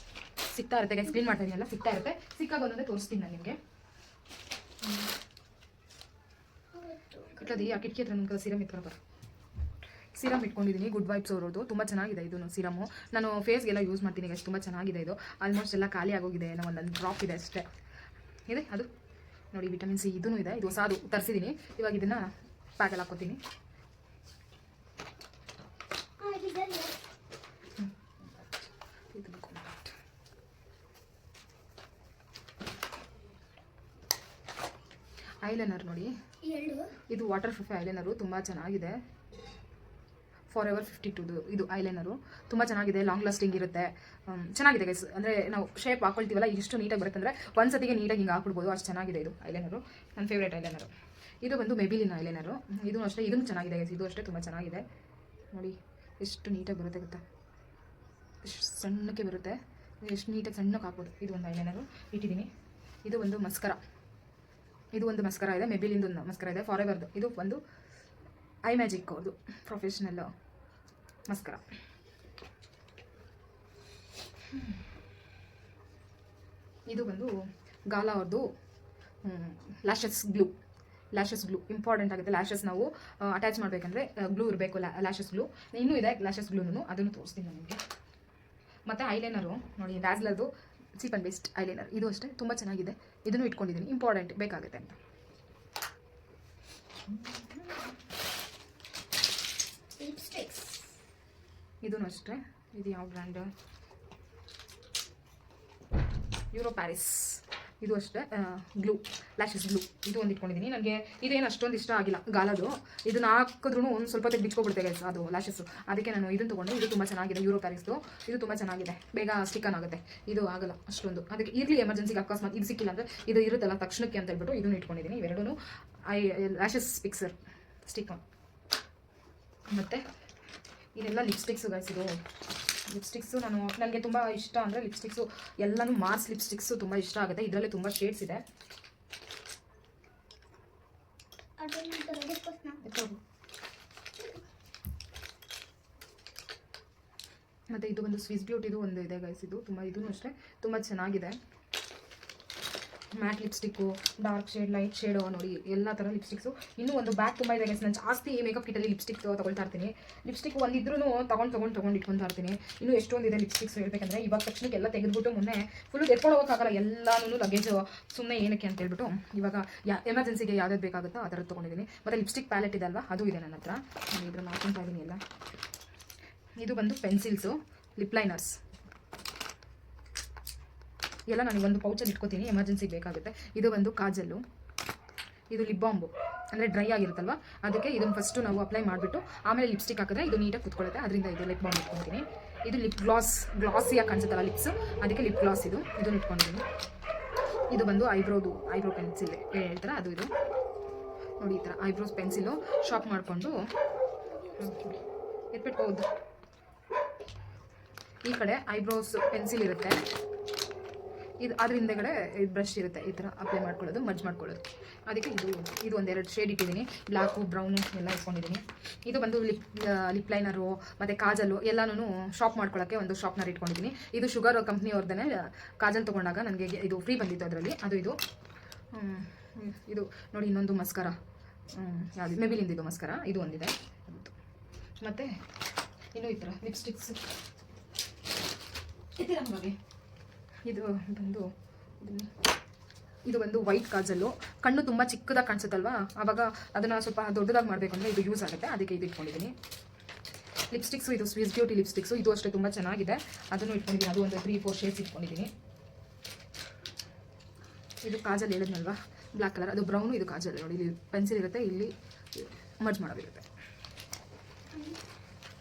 ಸಿಗ್ತಾ ಇರುತ್ತೆ. ಗೈಸ್ ಕ್ಲೀನ್ ಮಾಡ್ತಾ ಇದೀನಲ್ಲ, ಸಿಗ್ತಾ ಇರುತ್ತೆ. ಸಿಕ್ಕಾಗ ಒಂದೊಂದೇ ತೋರಿಸ್ತೀನಿ ನಾನು ನಿಮಗೆ. ಕಟ್ಲದಿ ಆ ಕಿಟಕಿ ಹತ್ರ ನನ್ನ ಸೀರಮ್ ಇಟ್ಕೊಂಡು ಸೀರಮ್ ಇಟ್ಕೊಂಡಿದ್ದೀನಿ. ಗುಡ್ ವೈಬ್ಸ್ ಅವರದು ತುಂಬ ಚೆನ್ನಾಗಿದೆ ಇದು ಸೀರಮು. ನಾನು ಫೇಸ್ಗೆಲ್ಲ ಯೂಸ್ ಮಾಡ್ತೀನಿ ಗೈಸ್, ತುಂಬ ಚೆನ್ನಾಗಿದೆ ಇದು. ಆಲ್ಮೋಸ್ಟ್ ಎಲ್ಲ ಖಾಲಿ ಆಗೋಗಿದೆ, ಏನೋ ಒಂದೊಂದು ಡ್ರಾಪ್ ಇದೆ ಅಷ್ಟೇ ಇದೆ. ಅದು ನೋಡಿ ವಿಟಮಿನ್ ಸಿ ಇದೂ ಇದೆ. ಇದು ಹೊಸದು ತರಿಸಿದ್ದೀನಿ. ಇವಾಗ ಇದನ್ನು ಪ್ಯಾಕಲ್ಲಿ ಹಾಕೋತೀನಿ. ಐಲೈನರ್ ನೋಡಿ, ಇದು ವಾಟರ್ ಪ್ರೂಫ್ ಐಲೈನರು, ತುಂಬ ಚೆನ್ನಾಗಿದೆ. ಫಾರೆವರ್ 52 ಇದು ಐಲೈನರು ತುಂಬ ಚೆನ್ನಾಗಿದೆ. ಲಾಂಗ್ ಲಾಸ್ಟಿಂಗ್ ಇರುತ್ತೆ, ಚೆನ್ನಾಗಿದೆ ಗೈಸ್. ಅಂದರೆ ನಾವು ಶೇಪ್ ಹಾಕೊಳ್ತೀವಲ್ಲ, ಎಷ್ಟು ನೀಟಾಗಿ ಬರುತ್ತೆ ಅಂದರೆ ಒಂದ್ಸತಿಗೆ ನೀಟಾಗಿ ಹಿಂಗೆ ಹಾಕ್ಬಿಡ್ಬೋದು, ಅಷ್ಟು ಚೆನ್ನಾಗಿದೆ ಇದು ಐಲೈನರು. ನನ್ನ ಫೇವ್ರೇಟ್ ಐಲೈನರು ಇದು ಬಂದು ಮೆಬಿಲಿನ್ ಐಲೈನರು. ಇದು ಅಷ್ಟೇ, ಇದನ್ನು ಚೆನ್ನಾಗಿದೆ ಗೈಸ್. ಇದು ಅಷ್ಟೇ ತುಂಬ ಚೆನ್ನಾಗಿದೆ ನೋಡಿ, ಎಷ್ಟು ನೀಟಾಗಿ ಬರುತ್ತೆ ಗೊತ್ತಾ, ಎಷ್ಟು ಸಣ್ಣಕ್ಕೆ ಬರುತ್ತೆ, ಎಷ್ಟು ನೀಟಾಗಿ ಸಣ್ಣಕ್ಕೆ ಹಾಕ್ಬೋದು. ಇದು ಒಂದು ಐಲೈನರು ಇಟ್ಟಿದ್ದೀನಿ. ಇದು ಒಂದು ಮಸ್ಕರ, ಇದು ಒಂದು ಮಸ್ಕರ ಇದೆ, ಮೆಬಿಲಿಂದು ಒಂದು ಮಸ್ಕರ ಇದೆ, ಫಾರೆವರ್ದು. ಇದು ಒಂದು ಐ ಮ್ಯಾಜಿಕ್ ಅವ್ರದ್ದು ಪ್ರೊಫೆಷ್ನಲ್ ಮಸ್ಕರ. ಇದು ಬಂದು ಗಾಲಾ ಅವ್ರದ್ದು ಲ್ಯಾಶಸ್ ಗ್ಲೂ. ಇಂಪಾರ್ಟೆಂಟ್ ಆಗುತ್ತೆ. ಲ್ಯಾಶಸ್ ನಾವು ಅಟ್ಯಾಚ್ ಮಾಡಬೇಕಂದ್ರೆ ಗ್ಲೂ ಇರಬೇಕು, ಲ್ಯಾಶಸ್ ಗ್ಲೂ. ಇನ್ನೂ ಇದೆ ಲ್ಯಾಶಸ್ ಗ್ಲೂನು, ಅದನ್ನು ತೋರಿಸ್ತೀನಿ ನಿಮಗೆ. ಮತ್ತು ಐಲೈನರು ನೋಡಿ, ಡ್ಯಾಸ್ಲರ್ದು ಚೀಪ್ ಆ್ಯಂಡ್ ಬೆಸ್ಟ್ ಐಲೈನರ್. ಇದು ಅಷ್ಟೇ ತುಂಬ ಚೆನ್ನಾಗಿದೆ. ಇದನ್ನು ಇಟ್ಕೊಂಡಿದ್ದೀನಿ, ಇಂಪಾರ್ಟೆಂಟ್ ಬೇಕಾಗುತ್ತೆ ಅಂತ. ಇದೂ ಅಷ್ಟೇ. ಇದು ಯಾವ ಬ್ರ್ಯಾಂಡ್, ಯೂರೋ ಪ್ಯಾರಿಸ್. ಇದು ಅಷ್ಟೇ ಗ್ಲೂ, ಲ್ಯಾಶಸ್ ಗ್ಲೂ. ಇದು ಒಂದು ಇಟ್ಕೊಂಡಿದ್ದೀನಿ. ನನಗೆ ಇದೇನು ಅಷ್ಟೊಂದು ಇಷ್ಟ ಆಗಿಲ್ಲ ಗಾಲದು. ಇದನ್ನ ಹಾಕಿದ್ರೂ ಒಂದು ಸ್ವಲ್ಪ ಹೊತ್ತಿಗೆ ಬಿಚ್ಕೊಬಿಡುತ್ತೆ ಗೈಸ್ ಅದು ಲ್ಯಾಶಸ್ಸು. ಅದಕ್ಕೆ ನಾನು ಇದನ್ನು ತೊಗೊಂಡೆ. ಇದು ತುಂಬ ಚೆನ್ನಾಗಿದೆ, ಯೂರೋ ಪ್ಯಾರಿಸ್ದು. ಇದು ತುಂಬ ಚೆನ್ನಾಗಿದೆ, ಬೇಗ ಸ್ಟಿಕನ್ ಆಗುತ್ತೆ. ಇದು ಆಗಲ್ಲ ಅಷ್ಟೊಂದು. ಅದಕ್ಕೆ ಇರಲಿ ಎಮರ್ಜೆನ್ಸಿಗೆ ಅಕಸ್ಮಾತ್ ಇದು ಸಿಕ್ಕಿಲ್ಲ ಅಂದರೆ ಇದು ಇರುತ್ತಲ್ಲ ತಕ್ಷಣಕ್ಕೆ ಅಂತ ಹೇಳ್ಬಿಟ್ಟು ಇದನ್ನು ಇಟ್ಕೊಂಡಿದ್ದೀನಿ. ಇವೆರಡೂ ಲ್ಯಾಶಸ್ ಫಿಕ್ಸರ್ ಸ್ಟಿಕ್. ಮತ್ತು ಇದೆಲ್ಲ ಲಿಪ್ಸ್ಟಿಕ್ಸು ಗೈಸ್. ಇದು ಲಿಪ್ಸ್ಟಿಕ್ಸು ನನಗೆ ತುಂಬ ಇಷ್ಟ ಅಂದರೆ ಲಿಪ್ಸ್ಟಿಕ್ಸು ಎಲ್ಲನೂ ಮಾರ್ಸ್ ಲಿಪ್ಸ್ಟಿಕ್ಸು ತುಂಬ ಇಷ್ಟ ಆಗುತ್ತೆ. ಇದರಲ್ಲಿ ತುಂಬ ಶೇಡ್ಸ್ ಇದೆ. ಮತ್ತು ಇದು ಒಂದು ಸ್ವಿಸ್ ಬ್ಯೂಟಿದು ಒಂದು ಇದೆ ಗೈಸ್. ಇದು ಇದೂ ಅಷ್ಟೇ ತುಂಬ ಚೆನ್ನಾಗಿದೆ. Mat lipstick, dark shade, light shade ನೋಡಿ ಎಲ್ಲ ಥರ ಲಿಪ್ಸ್ಟಿಕ್ಸು. ಇನ್ನೂ ಒಂದು ಬ್ಯಾಗ್ ತುಂಬ ಇದೆ ಗೈಸ್. ನಾನು ಜಾಸ್ತಿ ಮೇಕಪ್ ಕಿಟ್ಟಲ್ಲಿ ಲಿಪ್ಸ್ಟಿಕ್ ತೊಗೊಳ್ತಾ ಇರ್ತೀನಿ. ಲಿಪ್ಸ್ಟಿಕ್ ಒಂದಿದ್ರೂ ತೊಗೊಂಡು ಇಟ್ಕೊತಾ ಇರ್ತೀನಿ. ಇನ್ನೂ ಎಷ್ಟೊಂದಿದೆ ಲಿಪ್ಸ್ಟಿಕ್ಸ್ ಹೇಳ್ಬೇಕಂದ್ರೆ. ಇವಾಗ ತಕ್ಷಣಕ್ಕೆ ಎಲ್ಲ ತೆಗೆದುಬಿಟ್ಟು ಮೊನ್ನೆ ಫುಲ್ಲು ಎತ್ಕೊಂಡು ಹೋಗೋಕ್ಕಾಗಲ್ಲ, ಎಲ್ಲನೂ ಲಗೇಜು ಸುಮ್ಮನೆ ಏನಕ್ಕೆ ಅಂತ ಹೇಳ್ಬಿಟ್ಟು ಇವಾಗ ಎಮರ್ಜೆನ್ಸಿಗೆ ಯಾವ್ದು ಬೇಕಾಗುತ್ತೋ ಆ ಥರದ್ದು ತೊಗೊಂಡಿದ್ದೀನಿ. ಮತ್ತು ಲಿಪ್ಸ್ಟಿಕ್ ಪ್ಯಾಲೆಟ್ ಇದೆ ಅಲ್ವಾ, ಅದು ಇದೆ ನನ್ನ ಹತ್ರ. ನಾನು ಇದ್ರಲ್ಲಿ ಹಾಕೊತಾ ಇದ್ದೀನಿ ಎಲ್ಲ. ಇದು ಬಂದು ಪೆನ್ಸಿಲ್ಸು, ಲಿಪ್ ಲೈನರ್ಸ್ ಎಲ್ಲ ನಾನು ಒಂದು ಪೌಚಲ್ಲಿ ಇಟ್ಕೋತೀನಿ, ಎಮರ್ಜೆನ್ಸಿಗೆ ಬೇಕಾಗುತ್ತೆ. ಇದು ಒಂದು ಕಾಜಲ್ಲು, ಇದು ಲಿಪ್ ಬಾಂಬು. ಅಂದರೆ ಡ್ರೈ ಆಗಿರುತ್ತಲ್ವ ಅದಕ್ಕೆ ಇದನ್ನು ಫಸ್ಟು ನಾವು ಅಪ್ಲೈ ಮಾಡಿಬಿಟ್ಟು ಆಮೇಲೆ ಲಿಪ್ಸ್ಟಿಕ್ ಹಾಕಿದ್ರೆ ಇದು ನೀಟಾಗಿ ಕುತ್ಕೊಳ್ಳುತ್ತೆ. ಅದರಿಂದ ಇದು ಲಿಪ್ ಬಾಂಬ್ ಇಟ್ಕೊತೀನಿ. ಇದು ಲಿಪ್ ಗ್ಲಾಸಿಯಾಗಿ ಕಾಣಿಸುತ್ತಲ್ಲ ಲಿಪ್ಸ್, ಅದಕ್ಕೆ ಲಿಪ್ ಗ್ಲಾಸ್ ಇದನ್ನು ಇಟ್ಕೊಂಡಿದ್ದೀನಿ. ಇದು ಬಂದು ಐಬ್ರೋ ಪೆನ್ಸಿಲ್ ಹೇಳ್ತಾರೆ ಅದು. ಇದು ನೋಡಿ ಈ ಥರ ಐಬ್ರೋಸ್ ಪೆನ್ಸಿಲು ಶಾರ್ಪ್ ಮಾಡಿಕೊಂಡು ಎತ್ಬಿಟ್ಬೋದು. ಈ ಕಡೆ ಐಬ್ರೋಸ್ ಪೆನ್ಸಿಲ್ ಇರುತ್ತೆ, ಇದು ಅದ್ರ ಹಿಂದೆಗಡೆ ಬ್ರಷ್ ಇರುತ್ತೆ. ಈ ಥರ ಅಪ್ಲೈ ಮಾಡ್ಕೊಳ್ಳೋದು, ಮರ್ಜ್ ಮಾಡ್ಕೊಳ್ಳೋದು. ಅದಕ್ಕೆ ಇದು ಒಂದೆರಡು ಶೇಡ್ ಇಟ್ಟಿದ್ದೀನಿ, ಬ್ಲ್ಯಾಕು ಬ್ರೌನು ಎಲ್ಲ ಇಟ್ಕೊಂಡಿದ್ದೀನಿ. ಇದು ಬಂದು ಲಿಪ್ ಲೈನರು ಮತ್ತು ಕಾಜಲ್ಲು ಎಲ್ಲನೂ ಶಾಪ್ ಮಾಡ್ಕೊಳ್ಳೋಕ್ಕೆ ಒಂದು ಶಾರ್ಪ್ನರ್ ಇಟ್ಕೊಂಡಿದ್ದೀನಿ. ಇದು ಶುಗರ್ ಕಂಪ್ನಿ ಅವ್ರದ್ದೇ ಕಾಜಲ್ ತೊಗೊಂಡಾಗ ನನಗೆ ಇದು ಫ್ರೀ ಬಂದಿತ್ತು ಅದರಲ್ಲಿ. ಇದು ನೋಡಿ ಇನ್ನೊಂದು ಮಸ್ಕರ, ಯಾವುದು ಮೆಬಿಲಿಂದ ಇದು ಮಸ್ಕರ, ಇದು ಒಂದಿದೆ. ಮತ್ತು ಇನ್ನೂ ಈ ಥರ ಲಿಪ್ಸ್ಟಿಕ್ಸ್ ಇದ್ದೀರ ನಮಗೆ. ಇದು ಬಂದು ಇದು ಒಂದು ವೈಟ್ ಕಾಜಲ್ಲು. ಕಣ್ಣು ತುಂಬ ಚಿಕ್ಕದಾಗಿ ಕಾಣಿಸುತ್ತಲ್ವಾ, ಆವಾಗ ಅದನ್ನು ಸ್ವಲ್ಪ ದೊಡ್ಡದಾಗಿ ಮಾಡಬೇಕಂದ್ರೆ ಇದು ಯೂಸ್ ಆಗುತ್ತೆ, ಅದಕ್ಕೆ ಇದು ಇಟ್ಕೊಂಡಿದ್ದೀನಿ. ಲಿಪ್ಸ್ಟಿಕ್ಸು ಇದು ಸ್ವಿಸ್ ಬ್ಯೂಟಿ ಲಿಪ್ಸ್ಟಿಕ್ಸು, ಇದು ಅಷ್ಟೇ ತುಂಬ ಚೆನ್ನಾಗಿದೆ, ಅದನ್ನು ಇಟ್ಕೊಂಡಿದ್ದೀನಿ. ಅದು ಒಂದು 3-4 ಶೇಡ್ಸ್ ಇಟ್ಕೊಂಡಿದ್ದೀನಿ. ಇದು ಕಾಜಲ್ ಹೇಳಿದ್ನಲ್ವಾ ಬ್ಲ್ಯಾಕ್ ಕಲರ್, ಅದು ಬ್ರೌನು, ಇದು ಕಾಜಲ್. ನೋಡಿ ಇಲ್ಲಿ ಪೆನ್ಸಿಲ್ ಇರುತ್ತೆ, ಇಲ್ಲಿ ಮರ್ಜ್ ಮಾಡೋದಿರುತ್ತೆ.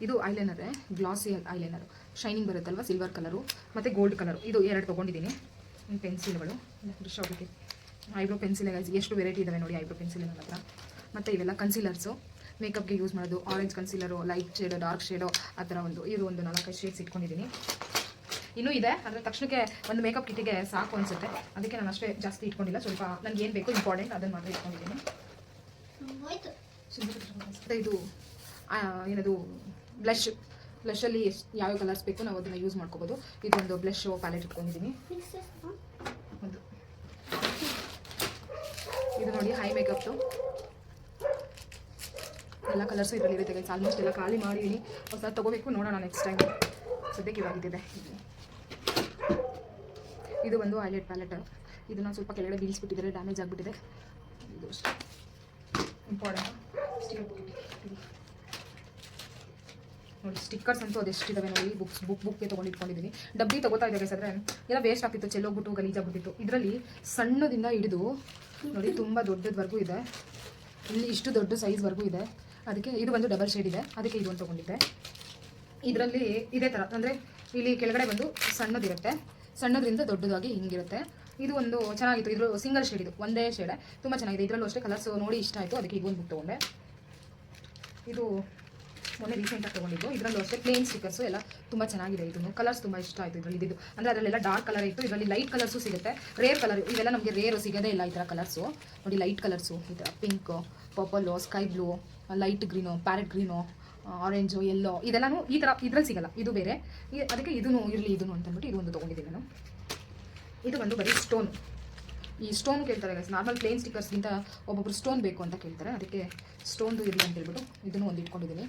ಇದು ಐಲೈನರೇ, ಗ್ಲಾಸಿ ಐಲೈನರು, ಶೈನಿಂಗ್ ಬರುತ್ತಲ್ವ, ಸಿಲ್ವರ್ ಕಲರು ಮತ್ತು ಗೋಲ್ಡ್ ಕಲರು. ಇದು 2 ತೊಗೊಂಡಿದ್ದೀನಿ. ಪೆನ್ಸಿಲ್ಗಳು ಬ್ರಷ್ ಆಗೋಕ್ಕೆ, ಐಬ್ರೋ ಪೆನ್ಸಿಲ್ ಎಷ್ಟು ವೆರೈಟಿ ಇದ್ದಾವೆ ನೋಡಿ ಐಬ್ರೋ ಪೆನ್ಸಿಲ್ ನನ್ನ ಹತ್ರ. ಮತ್ತು ಇವೆಲ್ಲ ಕನ್ಸೀಲರ್ಸು, ಮೇಕಪ್ಗೆ ಯೂಸ್ ಮಾಡೋದು. Orange concealer, light shade, dark shade, ಆ ಥರ ಇದು ಒಂದು 4-5 ಶೇಡ್ಸ್ ಇಟ್ಕೊಂಡಿದ್ದೀನಿ. ಇನ್ನೂ ಇದೆ, ಆದರೆ ತಕ್ಷಣಕ್ಕೆ ಒಂದು ಮೇಕಪ್ ಕಿಟ್ಟಿಗೆ ಸಾಕು ಅನಿಸುತ್ತೆ, ಅದಕ್ಕೆ ನಾನು ಅಷ್ಟೇ ಜಾಸ್ತಿ ಇಟ್ಕೊಂಡಿಲ್ಲ. ಸ್ವಲ್ಪ ನನಗೆ ಏನು ಬೇಕು ಇಂಪಾರ್ಟೆಂಟ್ ಅದನ್ನು ಮಾತ್ರ ಇಟ್ಕೊಂಡಿದ್ದೀನಿ. ಮತ್ತು ಇದು ಏನದು ಬ್ಲಷಲ್ಲಿ ಯಾವ್ಯಾವ ಕಲರ್ಸ್ ಬೇಕು ನಾವು ಅದನ್ನು ಯೂಸ್ ಮಾಡ್ಕೋಬೋದು. ಇದೊಂದು ಬ್ಲಷ್ ಪ್ಯಾಲೆಟ್ ಇಟ್ಕೊಂಡಿದ್ದೀನಿ. ಒಂದು ಇದು ನೋಡಿ ಹೈ ಮೇಕಪ್ದು ಎಲ್ಲ ಕಲರ್ಸು ಇದರಲ್ಲಿ ಇರುತ್ತೆ ಗೈಸ್. ಆಲ್ಮೋಸ್ಟ್ ಎಲ್ಲ ಖಾಲಿ ಮಾಡಿದ್ದೀನಿ, ಹೊಸ ತೊಗೋಬೇಕು, ನೋಡೋಣ ನೆಕ್ಸ್ಟ್ ಟೈಮ್. ಸದ್ಯಕ್ಕೆ ಇವಾಗಿದ್ದಿದೆ. ಇದು ಒಂದು ಹೈಲೈಟ್ ಪ್ಯಾಲೆಟ್, ಇದನ್ನು ಸ್ವಲ್ಪ ಕೆಳಗಡೆ ಬೀಳಿಸ್ಬಿಟ್ಟಿದ್ದಾರೆ, ಡ್ಯಾಮೇಜ್ ಆಗಿಬಿಟ್ಟಿದೆ. ಇದು ಅಷ್ಟೇ ಇಂಪಾರ್ಟೆಂಟ್. ನೋಡಿ ಸ್ಟಿಕ್ಕರ್ಸ್ ಅಂತೂ ಅದೆಷ್ಟಿದ್ದಾವೆ ನೋಡಿ, ಬುಕ್ಗೆ ತೊಗೊಂಡಿಟ್ಕೊಂಡಿದ್ದೀನಿ. ಡಬ್ಬಿ ತೊಗೋತಾ ಇದ್ದೆ ಗೈಸ್, ಆದರೆ ಎಲ್ಲ ವೇಸ್ಟ್ ಆಗ್ತಿತ್ತು, ಚೆಲ್ಲೋಗ್ಬಿಟ್ಟು ಗಲೀಜಾಗ್ಬಿಟ್ಟಿತ್ತು. ಇದರಲ್ಲಿ ಸಣ್ಣದಿಂದ ಹಿಡಿದು ನೋಡಿ ತುಂಬ ದೊಡ್ಡದವರೆಗೂ ಇದೆ, ಇಲ್ಲಿ ಇಷ್ಟು ದೊಡ್ಡ ಸೈಜ್ವರೆಗೂ ಇದೆ. ಅದಕ್ಕೆ ಇದು ಒಂದು ಡಬಲ್ ಶೇಡ್ ಇದೆ, ಅದಕ್ಕೆ ಇದು ಒಂದು ತೊಗೊಂಡಿದ್ದೆ. ಇದರಲ್ಲಿ ಇದೇ ಥರ ಅಂದರೆ ಇಲ್ಲಿ ಕೆಳಗಡೆ ಬಂದು ಸಣ್ಣದಿರುತ್ತೆ, ಸಣ್ಣದ್ರಿಂದ ದೊಡ್ಡದಾಗಿ ಹಿಂಗಿರುತ್ತೆ. ಇದು ಒಂದು ಚೆನ್ನಾಗಿತ್ತು, ಇದ್ರ ಸಿಂಗಲ್ ಶೇಡ್, ಇದು ಒಂದೇ ಶೇಡೆ, ತುಂಬ ಚೆನ್ನಾಗಿದೆ. ಇದರಲ್ಲೂ ಅಷ್ಟೇ ಕಲರ್ಸ್ ನೋಡಿ ಇಷ್ಟ ಆಯಿತು, ಅದಕ್ಕೆ ಇದೊಂದು ಬುಕ್ ತೊಗೊಂಡೆ. ಇದು ಮೊನ್ನೆ ರೀಸೆಂಟಾಗಿ ತೊಗೊಂಡಿದ್ದು. ಇದರಲ್ಲೂ ಅಷ್ಟೇ ಪ್ಲೇನ್ ಸ್ಟಿಕ್ಕರ್ಸು ಎಲ್ಲ ತುಂಬ ಚೆನ್ನಾಗಿದೆ. ಇದನ್ನು ಕಲರ್ಸ್ ತುಂಬ ಇಷ್ಟ ಆಯಿತು ಇದರಲ್ಲಿ. ಇದು ಅಂದರೆ ಅದರಲ್ಲೆಲ್ಲ ಡಾರ್ಕ್ ಕಲರ್ ಇತ್ತು, ಇದರಲ್ಲಿ ಲೈಟ್ ಕಲರ್ಸು ಸಿಗುತ್ತೆ. ರೇರ್ ಕಲರ್ ಇವೆಲ್ಲ ನಮಗೆ ರೇರು ಸಿಗೋದೇ ಇಲ್ಲ ಈ ಥರ ಕಲರ್ಸು. ನೋಡಿ ಲೈಟ್ ಕಲರ್ಸು ಈ ಥರ pink, purple, sky blue, light green, parrot green, orange, yellow, ಇದೆಲ್ಲನೂ ಈ ಥರ ಇದ್ರಲ್ಲಿ ಸಿಗಲ್ಲ, ಇದು ಬೇರೆ. ಅದಕ್ಕೆ ಇದೂ ಇರಲಿ ಇದೂ ಅಂತಂದ್ಬಿಟ್ಟು ಇದು ಒಂದು ತೊಗೊಂಡಿದ್ದೀನಿ ನಾನು. ಇದು ಒಂದು ಬರೀ ಸ್ಟೋನ್, ಈ ಸ್ಟೋನ್ ಕೇಳ್ತಾರೆ ಗೈಸ್. ನಾರ್ಮಲ್ ಪ್ಲೇನ್ ಸ್ಟಿಕ್ಕರ್ಸ್ಗಿಂತ ಒಬ್ಬೊಬ್ರು ಸ್ಟೋನ್ ಬೇಕು ಅಂತ ಕೇಳ್ತಾರೆ, ಅದಕ್ಕೆ ಸ್ಟೋನ್ದು ಇರಲಿ ಅಂತ ಹೇಳ್ಬಿಟ್ಟು ಇದನ್ನು ಒಂದು ಇಟ್ಕೊಂಡಿದ್ದೀನಿ.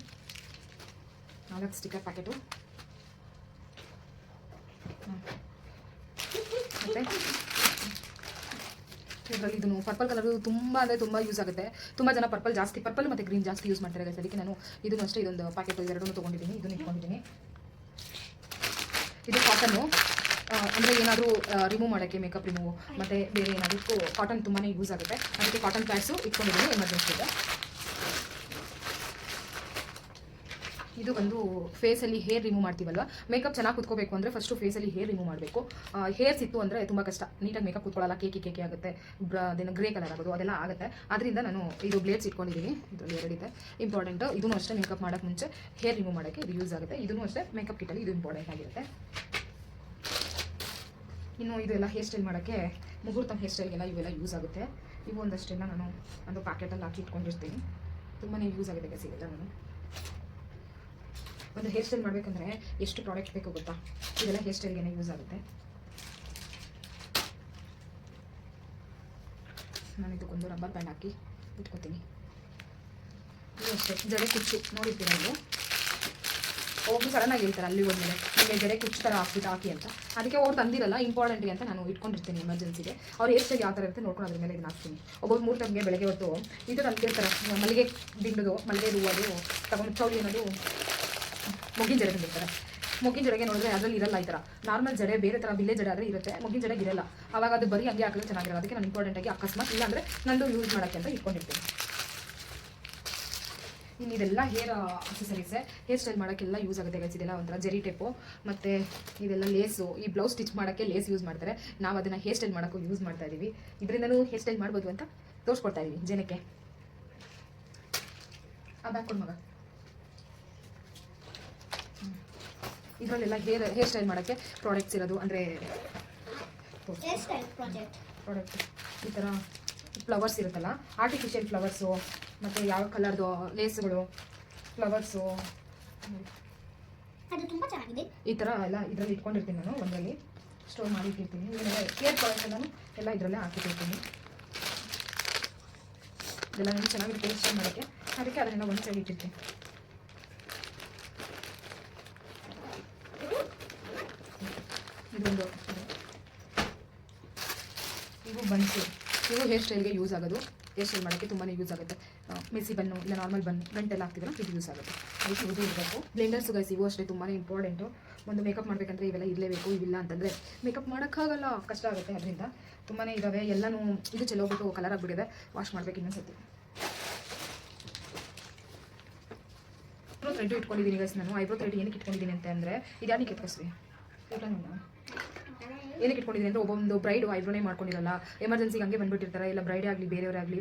4 ಸ್ಟಿಕ್ಕರ್ ಪ್ಯಾಕೆಟು. ಮತ್ತು ಇದರಲ್ಲಿ ಇದನ್ನು ಪರ್ಪಲ್ ಕಲರು ತುಂಬ ಅಂದರೆ ತುಂಬ ಯೂಸ್ ಆಗುತ್ತೆ. ತುಂಬ ಜನ ಪರ್ಪಲ್ ಮತ್ತು ಗ್ರೀನ್ ಜಾಸ್ತಿ ಯೂಸ್ ಮಾಡ್ತಾರೆ ಗೈಸ್, ಅದಕ್ಕೆ ನಾನು ಇದನ್ನು ಅಷ್ಟೇ ಇದೊಂದು ಪ್ಯಾಕೆಟ್ ಎರಡನ್ನೂ ತೊಗೊಂಡಿದ್ದೀನಿ, ಇದನ್ನು ಇಟ್ಕೊಂಡಿದ್ದೀನಿ. ಇದು ಕಾಟನ್ನು, ಅಂದರೆ ಏನಾದರೂ ರಿಮೂವ್ ಮಾಡೋಕ್ಕೆ, ಮೇಕಪ್ ರಿಮೂವ್ ಮತ್ತು ಬೇರೆ ಏನಾದರೂ ಕಾಟನ್ ತುಂಬಾ ಯೂಸ್ ಆಗುತ್ತೆ, ಅದಕ್ಕೆ ಕಾಟನ್ ಪ್ಯಾಡ್ಸು ಇಟ್ಕೊಂಡಿದ್ದೀನಿ, ಎಮರ್ಜೆನ್ಸಿ ಇದೆ. ಇದು ಒಂದು ಫೇಸಲ್ಲಿ ಹೇರ್ ರಿಮೂವ್ ಮಾಡ್ತೀವಲ್ವ, ಮೇಕಪ್ ಚೆನ್ನಾಗಿ ಕುತ್ಕೋಬೇಕು ಅಂದರೆ ಫಸ್ಟು ಫೇಸಲ್ಲಿ ಹೇರ್ ರಿಮೂವ್ ಮಾಡಬೇಕು. ಹೇರ್ಸ್ ಇತ್ತು ಅಂದರೆ ತುಂಬ ಕಷ್ಟ, ನೀಟಾಗಿ ಮೇಕಪ್ ಕುತ್ಕೊಳ್ಳಲ್ಲ, ಕೇಕೆ ಆಗುತ್ತೆ, ಅದೇನು ಗ್ರೇ ಕಲರ್ ಆಗೋದು ಅದೆಲ್ಲ ಆಗುತ್ತೆ. ಅದರಿಂದ ನಾನು ಇದು ಬ್ಲೇಡ್ಸ್ ಇಟ್ಕೊಂಡಿದ್ದೀನಿ, ಇದರಲ್ಲಿ 2 ಇದೆ ಇಂಪಾರ್ಟೆಂಟು. ಇದೂ ಅಷ್ಟೇ ಮೇಕಪ್ ಮಾಡೋಕ್ಕೆ ಮುಂಚೆ ಹೇರ್ ರಿಮೂವ್ ಮಾಡೋಕ್ಕೆ ಇದು ಯೂಸ್ ಆಗುತ್ತೆ. ಇದೂ ಅಷ್ಟೇ ಮೇಕಪ್ ಕಿಟ್ಟಲ್ಲಿ ಇದು ಇಂಪಾರ್ಟೆಂಟ್ ಆಗಿರುತ್ತೆ. ಇನ್ನು ಇದೆಲ್ಲ ಹೇರ್ ಸ್ಟೈಲ್ ಮಾಡೋಕ್ಕೆ, ಮುಹೂರ್ತ ಹೇರ್ ಸ್ಟೈಲ್ಗೆಲ್ಲ ಇವೆಲ್ಲ ಯೂಸ್ ಆಗುತ್ತೆ. ಇವು ಒಂದಷ್ಟೆಲ್ಲ ನಾನು ಒಂದು ಪ್ಯಾಕೆಟಲ್ಲಿ ಹಾಕಿ ಇಟ್ಕೊಂಡಿರ್ತೀನಿ, ತುಂಬಾ ಯೂಸ್ ಆಗಿದೆ ಸಿಗುತ್ತೆ. ನಾನು ಒಂದು ಹೇರ್ ಸ್ಟೈಲ್ ಮಾಡಬೇಕಂದ್ರೆ ಎಷ್ಟು ಪ್ರಾಡಕ್ಟ್ ಬೇಕು ಗೊತ್ತಾ, ಇದೆಲ್ಲ ಹೇರ್ ಸ್ಟೈಲ್ಗೆ ಯೂಸ್ ಆಗುತ್ತೆ. ನಾನು ಇದಕ್ಕೊಂದು ರಬ್ಬರ್ ಬ್ಯಾಂಡ್ ಹಾಕಿ ಇಟ್ಕೊತೀನಿ. ಇದು ಅಷ್ಟೇ ಜಡೆ ಕುಚ್ಚು ನೋಡಿರ್ತೀರ, ಇದು ಒಬ್ಬರು ಸಡನ್ನಾಗಿ ಹೇಳ್ತಾರೆ ಅಲ್ಲಿ ಹೋದ್ಮೇಲೆ ನಿಮಗೆ ಜಡೆ ಕುಚ್ಚು ಥರ ಹಾಕಿ ಅಂತ, ಅದಕ್ಕೆ ಅವ್ರು ತಂದಿರಲ್ಲ ಇಂಪಾರ್ಟೆಂಟಿಗೆ ಅಂತ ನಾನು ಇಟ್ಕೊಂಡಿರ್ತೀನಿ ಎಮರ್ಜೆನ್ಸಿಗೆ. ಅವ್ರು ಹೇರ್ ಸ್ಟೈಲ್ ಯಾವ ಥರ ಇರುತ್ತೆ ನೋಡ್ಕೊಂಡು ಅದ್ರ ಮೇಲೆ ಇದನ್ನ ಹಾಕ್ತೀನಿ. ಒಬ್ಬರು ಮುಹೂರ್ತಕ್ಕೆ ಬೆಳಗ್ಗೆ ಹೊತ್ತು ಇದು ತಂದಿರ್ತಾರೆ, ಮಲ್ಲಿಗೆ ದಿಂಡದು ಮಲ್ಲಿಗೆ ಹೂವು ಅದು ತಗೊಂಡು ಚೌಳಿ ಅನ್ನೋದು ಮೊಗ್ಗಿನ ಜಡೆ ತಂದಿರ್ತಾರೆ. ಮೊಗ್ಗಿನ ಜಡೆಗೆ ನೋಡಿದ್ರೆ ಅದರಲ್ಲಿ ಇರಲ್ಲ ಈ ಥರ, ನಾರ್ಮಲ್ ಜಡೆ ಬೇರೆ ಥರ ಬಿಲ್ಲೆ ಜಡೆ ಆದರೆ ಇರುತ್ತೆ, ಮೊಗ್ಗಿನ ಜಡೆಗೆ ಇರಲ್ಲ. ಆವಾಗ ಅದು ಬರೀ ಹಂಗೆ ಹಾಕಿದ್ರೆ ಚೆನ್ನಾಗಿರಲ್ಲ, ಅದಕ್ಕೆ ನಾನು ಇಂಪಾರ್ಟೆಂಟಾಗಿ ಅಕಸ್ಮಾತ್ ಇಲ್ಲ ಅಂದರೆ ನಂದು ಯೂಸ್ ಮಾಡೋಕ್ಕೆ ಅಂತ ಇಟ್ಕೊಂಡಿರ್ತೀನಿ. ಇನ್ನು ಇದೆಲ್ಲ ಹೇರ್ ಅಕ್ಸೆಸರೀಸೇ, ಹೇರ್ ಸ್ಟೈಲ್ ಮಾಡೋಕ್ಕೆಲ್ಲ ಯೂಸ್ ಆಗುತ್ತೆ ಗೈಸ್. ಇದೆಲ್ಲ ಒಂಥರ ಜರಿ ಟೇಪು ಮತ್ತು ಇದೆಲ್ಲ ಲೇಸು, ಈ ಬ್ಲೌಸ್ ಸ್ಟಿಚ್ ಮಾಡೋಕ್ಕೆ ಲೇಸ್ ಯೂಸ್ ಮಾಡ್ತಾರೆ, ನಾವು ಅದನ್ನು ಹೇರ್ ಸ್ಟೈಲ್ ಮಾಡೋಕ್ಕೂ ಯೂಸ್ ಮಾಡ್ತಾ ಇದ್ದೀವಿ. ಇದರಿಂದಲೂ ಹೇರ್ ಸ್ಟೈಲ್ ಮಾಡ್ಬೋದು ಅಂತ ತೋರಿಸ್ಕೊಡ್ತಾ ಇದ್ದೀವಿ ಜನಕ್ಕೆ. ಆ ಬ್ಯಾಗ್ ಕೊಡು ಮಗ. ಇದರಲ್ಲೆಲ್ಲ ಹೇರ್ ಸ್ಟೈಲ್ ಮಾಡೋಕ್ಕೆ ಪ್ರಾಡಕ್ಟ್ಸ್ ಇರೋದು, ಅಂದರೆ ಪ್ರಾಡಕ್ಟ್ ಈ ಥರ ಫ್ಲವರ್ಸ್ ಇರುತ್ತಲ್ಲ, ಆರ್ಟಿಫಿಷಿಯಲ್ ಫ್ಲವರ್ಸು ಮತ್ತು ಯಾವ ಕಲರ್ದು ಲೇಸ್ಗಳು, ಫ್ಲವರ್ಸು, ಅದು ತುಂಬ ಚೆನ್ನಾಗಿದೆ. ಈ ಥರ ಎಲ್ಲ ಇದರಲ್ಲಿ ಇಟ್ಕೊಂಡಿರ್ತೀನಿ ನಾನು, ಒಂದರಲ್ಲಿ ಸ್ಟೋರ್ ಮಾಡಿ ಇಟ್ಟಿರ್ತೀನಿ. ಇದನ್ನೆಲ್ಲ ಹೇರ್ ಪ್ರಾಡಕ್ಟ್ ನಾನು ಎಲ್ಲ ಇದರಲ್ಲೇ ಹಾಕಿಟ್ಟಿರ್ತೀನಿ. ಇದೆಲ್ಲ ನನಗೆ ಚೆನ್ನಾಗಿರುತ್ತೆ ಹೇರ್ ಸ್ಟೈಲ್ ಮಾಡೋಕ್ಕೆ, ಅದಕ್ಕೆ ಅದನ್ನೆಲ್ಲ ಒಂದು ಸೈಡ್ ಇಟ್ಟಿರ್ತೀನಿ. ಇದೊಂದು ಇವು ಬನ್ಸು, ಇವು ಹೇರ್ ಸ್ಟೈಲ್ಗೆ ಯೂಸ್ ಆಗೋದು. ಹೇರ್ ಸ್ಟೈಲ್ ಮಾಡೋಕ್ಕೆ ತುಂಬಾ ಯೂಸ್ ಆಗುತ್ತೆ. ಮೆಸಿ ಬನ್ನು ಇಲ್ಲ ನಾರ್ಮಲ್ ಬನ್ನು ಗಂಟೆಲ್ಲ ಹಾಕ್ತಿದ್ರೆ ಇದು ಯೂಸ್ ಆಗುತ್ತೆ. ಅದಕ್ಕೆ ಇದು ಇರಬೇಕು. ಬ್ಲೆಂಡರ್ಸ್ ಗೈಸ್ ಇವು ಅಷ್ಟೇ ತುಂಬಾ ಇಂಪಾರ್ಟೆಂಟು. ಒಂದು ಮೇಕಪ್ ಮಾಡಬೇಕಂದ್ರೆ ಇವೆಲ್ಲ ಇರಲೇಬೇಕು. ಇವಿಲ್ಲ ಅಂತಂದರೆ ಮೇಕಪ್ ಮಾಡೋಕ್ಕಾಗಲ್ಲ, ಕಷ್ಟ ಆಗುತ್ತೆ. ಅದರಿಂದ ತುಂಬಾ ಇದ್ದಾವೆ. ಎಲ್ಲನೂ ಇದು ಚೆಲ್ಲೋಗ್ಬಿಟ್ಟು ಕಲರ್ ಆಗಿಬಿಟ್ಟಿದೆ. ವಾಶ್ ಮಾಡಬೇಕು ಇನ್ನೊಂದ್ಸತಿ. ಥ್ರೆಡ್ ಇಟ್ಕೊಂಡಿದ್ದೀನಿ ಗೈಸ್ ನಾನು. ಐಬ್ರೋ ಥ್ರೆಡ್ ಏನಕ್ಕೆ ಇಟ್ಕೊಂಡಿದ್ದೀನಿ ಅಂತ ಅಂದರೆ ಇದು ಯಾಕೆ ಎತ್ಕೊಸ್ರಿ ಏನಕ್ಕೆ ಇಟ್ಕೊಂಡಿದ್ದೀನಿ ಅಂದರೆ ಒಬ್ಬೊಂದು ಬ್ರೈಡು ಐಬ್ರೋನೇ ಮಾಡ್ಕೊಂಡಿರಲ್ಲ, ಎಮರ್ಜೆನ್ಸಿಗೆ ಹಂಗೆ ಬಂದುಬಿಟ್ಟಿರ್ತಾರೆ. ಇಲ್ಲ ಬ್ರೈಡೇ ಆಗಲಿ ಬೇರೆಯವರೇ ಆಗಲಿ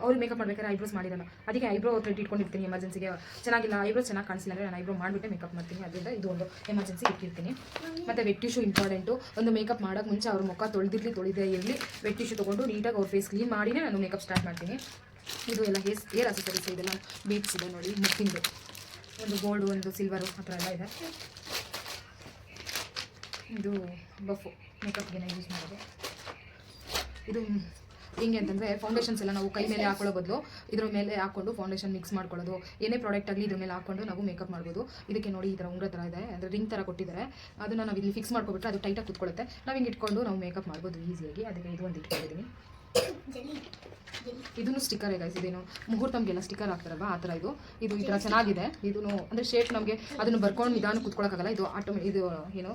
ಅವ್ರು ಮೇಕಪ್ ಮಾಡ್ಬೇಕಾದ್ರೆ ಐಬ್ರೋಸ್ ಮಾಡಿರಲ್ಲ. ಅದಕ್ಕೆ ಐಬ್ರೋ ಥ್ರೆಡ್ ಇಟ್ಕೊಂಡಿರ್ತೀನಿ ಎಮರ್ಜೆನ್ಸಿಗೆ. ಚೆನ್ನಾಗಿಲ್ಲ ಐಬ್ರೋಸ್ ಚೆನ್ನಾಗಿ ಕಾಣಿಸಿಲ್ಲ ಅಂದರೆ ನಾನು ಐಬ್ರೋ ಮಾಡಿಬಿಟ್ಟೆ ಮೇಕಪ್ ಮಾಡ್ತೀನಿ. ಅದರಿಂದ ಇದು ಒಂದು ಎಮರ್ಜೆನ್ಸಿ ಇಟ್ಟಿರ್ತೀನಿ. ಮತ್ತು ವೆಟ್ ಟಿಶ್ಯೂ ಇಂಪಾರ್ಟೆಂಟು. ಒಂದು ಮೇಕಪ್ ಮಾಡೋಕ್ಕೆ ಮುಂಚೆ ಅವ್ರ ಮುಖ ತೊಳೆದೇ ಇರಲಿ ವೆಟ್ ಟಿಶ್ಯೂ ತೊಗೊಂಡು ನೀಟಾಗಿ ಅವ್ರ ಫೇಸ್ ಕ್ಲೀನ್ ಮಾಡಿನೇ ನಾನು ಮೇಕಪ್ ಸ್ಟಾರ್ಟ್ ಮಾಡ್ತೀನಿ. ಇದು ಎಲ್ಲ ಹೇರ್ ಅಸೆಸರೀಸ್ ಇದೆಲ್ಲ ಬೀಟ್ಸ್ ಇದೆ ನೋಡಿ, ಮುತ್ತಿಂದು ಒಂದು ಗೋಲ್ಡು ಒಂದು ಸಿಲ್ವರು ಆ ಥರ ಎಲ್ಲ ಇದೆ. ಇದು ಬಫು ಮೇಕಪ್ಗೆ ಯೂಸ್ ಮಾಡೋದು. ಇದು ಹಿಂಗೆ ಅಂತಂದರೆ ಫೌಂಡೇಶನ್ಸ್ ಎಲ್ಲ ನಾವು ಕೈ ಮೇಲೆ ಹಾಕೊಳ್ಳೋ ಬದಲು ಇದ್ರ ಮೇಲೆ ಹಾಕ್ಕೊಂಡು ಫೌಂಡೇಶನ್ ಮಿಕ್ಸ್ ಮಾಡ್ಕೊಳ್ಳೋದು. ಏನೇ ಪ್ರಾಡಕ್ಟ್ ಆಗಲಿ ಇದ್ರ ಮೇಲೆ ಹಾಕ್ಕೊಂಡು ನಾವು ಮೇಕಪ್ ಮಾಡ್ಬೋದು. ಇದಕ್ಕೆ ನೋಡಿ ಈ ಥರ ಉಂಗ್ರ ಥರ ಇದೆ, ಅಂದರೆ ರಿಂಗ್ ಥರ ಕೊಟ್ಟಿದ್ದಾರೆ. ಅದನ್ನು ನಾವು ಇಲ್ಲಿ ಫಿಕ್ಸ್ ಮಾಡ್ಕೊಬಿಟ್ರೆ ಅದು ಟೈಟಾಗಿ ಕೂತ್ಕೊಳ್ಳುತ್ತೆ. ನಾವು ಹಿಂಗೆ ಇಟ್ಕೊಂಡು ನಾವು ಮೇಕಪ್ ಮಾಡ್ಬೋದು ಈಸಿಯಾಗಿ. ಅದಕ್ಕೆ ಇದು ಒಂದು ಇಟ್ಕೊಂಡಿದ್ದೀನಿ. ಇದನ್ನು ಸ್ಟಿಕ್ಕರ್ ಗೈಸ್, ಇದೇನು ಮುಹೂರ್ತಮ್ಗೆಲ್ಲ ಸ್ಟಿಕ್ಕರ್ ಹಾಕ್ತಾರಲ್ವ ಆ ಥರ ಇದು ಈ ಥರ ಚೆನ್ನಾಗಿದೆ. ಇದನ್ನು ಅಂದರೆ ಶೇಪ್ ನಮಗೆ ಅದನ್ನು ಬರ್ಕೊಂಡು ನಿಧಾನ ಕೂತ್ಕೊಳ್ಳೋಕ್ಕಾಗಲ್ಲ. ಇದು ಇದು ಏನು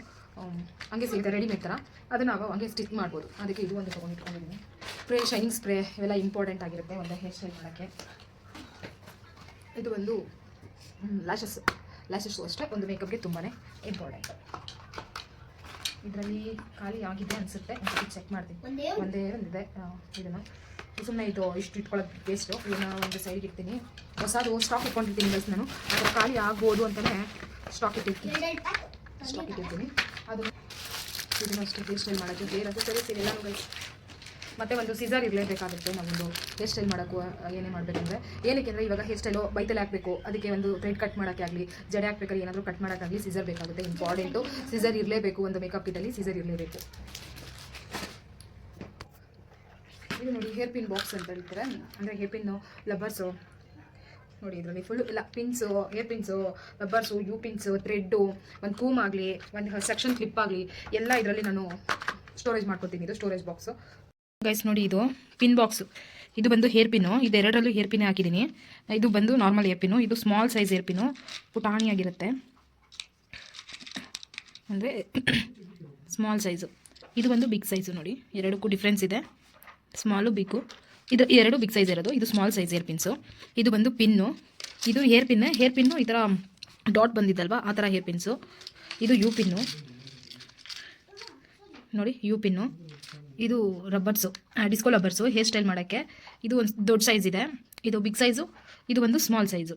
ಹಂಗೆ ಸಿಗುತ್ತೆ ರೆಡಿಮೇಡ್ ಥರ, ಅದನ್ನು ನಾವು ಹಂಗೆ ಸ್ಟಿಚ್ ಮಾಡ್ಬೋದು. ಅದಕ್ಕೆ ಇದು ಒಂದು ತೊಗೊಂಡಿಟ್ಕೊಂಡಿದ್ದೀನಿ. ಸ್ಪ್ರೇ, ಶೈನಿಂಗ್ ಸ್ಪ್ರೇ ಇವೆಲ್ಲ ಇಂಪಾರ್ಟೆಂಟ್ ಆಗಿರುತ್ತೆ ಒಂದು ಹೇರ್ ಸ್ಟೈಲ್ ಮಾಡೋಕ್ಕೆ. ಇದು ಒಂದು ಲ್ಯಾಶಸ್ಸು ಅಷ್ಟೇ ಒಂದು ಮೇಕಪ್ಗೆ ತುಂಬಾ ಇಂಪಾರ್ಟೆಂಟ್. ಇದರಲ್ಲಿ ಖಾಲಿ ಆಗಿದೆ ಅನಿಸುತ್ತೆ, ಚೆಕ್ ಮಾಡ್ತೀನಿ. ಒಂದೇ ಒಂದಿದೆ. ಇದನ್ನು ಸುಮ್ಮನೆ ಇದು ಇಷ್ಟು ಇಟ್ಕೊಳ್ಳೋದು ವೇಸ್ಟು. ಇದನ್ನು ಒಂದು ಸೈಡ್ಗೆ ಇಡ್ತೀನಿ. ಹೊಸದು ಸ್ಟಾಕ್ ಇಟ್ಕೊಂಡಿರ್ತೀನಿ ಗೈಸ್ ನಾನು. ಅದರ ಖಾಲಿ ಆಗ್ಬೋದು ಅಂತಲೇ ಸ್ಟಾಕ್ ಇಟ್ಟಿರ್ತೀನಿ. ಅದು ಇದನ್ನು ಅಷ್ಟು ಹೇರ್ ಸ್ಟೈಲ್ ಮಾಡೋಕ್ಕೆ ಬೇರೆ ಅದು ಸರಿ ಎಲ್ಲನೂ ಗೈಸ್. ಮತ್ತು ಒಂದು ಸಿಸರ್ ಇರಲೇಬೇಕಾಗುತ್ತೆ ನಾವೊಂದು ಹೇರ್ ಸ್ಟೈಲ್ ಮಾಡೋಕ್ಕೂ. ಏನೇ ಮಾಡಬೇಕಂದ್ರೆ ಏನಕ್ಕೆ ಅಂದರೆ ಇವಾಗ ಹೇರ್ ಸ್ಟೈಲು ಬೈತಲ್ಲಿ ಹಾಕಬೇಕು, ಅದಕ್ಕೆ ಒಂದು ಥ್ರೆಡ್ ಕಟ್ ಮಾಡೋಕ್ಕೆ ಆಗಲಿ ಜಡೆ ಹಾಕ್ಬೇಕಾದ್ರೆ ಏನಾದರೂ ಕಟ್ ಮಾಡೋಕ್ಕಾಗಲಿ ಸಿಸರ್ ಬೇಕಾಗುತ್ತೆ. ಇಂಪಾರ್ಟೆಂಟು ಸಿಸರ್ ಇರಲೇಬೇಕು. ಒಂದು ಮೇಕಪ್ ಕಿಟ್ಟಲ್ಲಿ ಸಿಸರ್ ಇರಲೇಬೇಕು. ಇದು ನೋಡಿ ಹೇರ್ ಪಿನ್ ಬಾಕ್ಸ್ ಅಂತ ಹೇಳ್ತಾರೆ, ಅಂದರೆ ಹೇರ್ ಪಿನ್ನು ಲಬ್ಬರ್ಸು ನೋಡಿ. ಇದರಲ್ಲಿ ಫುಲ್ಲು ಇಲ್ಲ pins, hair pins, rubbers, U pins, thread, ಒಂದು ಕೂಮ್ ಆಗಲಿ ಒಂದು ಸೆಕ್ಷನ್ ಕ್ಲಿಪ್ ಆಗಲಿ ಎಲ್ಲ ಇದರಲ್ಲಿ ನಾನು ಸ್ಟೋರೇಜ್ ಮಾಡ್ಕೊತೀನಿ. ಇದು ಸ್ಟೋರೇಜ್ ಬಾಕ್ಸು ಗೈಸ್. ನೋಡಿ ಇದು ಪಿನ್ ಬಾಕ್ಸು. ಇದು ಬಂದು ಹೇರ್ ಪಿನ್ನು. ಇದೆರಡರಲ್ಲೂ ಹೇರ್ ಪಿನ್ ಹಾಕಿದ್ದೀನಿ. ಇದು ಬಂದು ನಾರ್ಮಲ್ ಹೇರ್ ಪಿನ್ನು. ಇದು ಸ್ಮಾಲ್ ಸೈಜ್ ಹೇರ್ ಪಿನ್ನು, ಪುಟಾಣಿಯಾಗಿರುತ್ತೆ, ಅಂದರೆ ಸ್ಮಾಲ್ ಸೈಜು. ಇದು ಬಂದು ಬಿಗ್ ಸೈಜು. ನೋಡಿ ಎರಡಕ್ಕೂ ಡಿಫ್ರೆನ್ಸ್ ಇದೆ, ಸ್ಮಾಲು ಬಿಗ್ಗು. ಇದು ಎರಡು ಬಿಗ್ ಸೈಜ್ ಇರೋದು, ಇದು ಸ್ಮಾಲ್ ಸೈಜ್ ಹೇರ್ ಪಿನ್ಸು. ಇದು ಬಂದು ಪಿನ್ನು, ಇದು ಹೇರ್ ಪಿನ್ನು ಈ ಥರ ಡಾಟ್ ಬಂದಿದ್ದಲ್ವ ಆ ಥರ ಹೇರ್ ಪಿನ್ಸು. ಇದು ಯು ಪಿನ್ನು ನೋಡಿ, ಯು ಪಿನ್ನು. ಇದು ರಬ್ಬರ್ಸು, ಡಿಸ್ಕೋ ರಬ್ಬರ್ಸು ಹೇರ್ ಸ್ಟೈಲ್ ಮಾಡೋಕ್ಕೆ. ಇದು ಒಂದು ದೊಡ್ಡ ಸೈಜ್ ಇದೆ, ಇದು ಬಿಗ್ ಸೈಜು, ಇದು ಒಂದು ಸ್ಮಾಲ್ ಸೈಜು.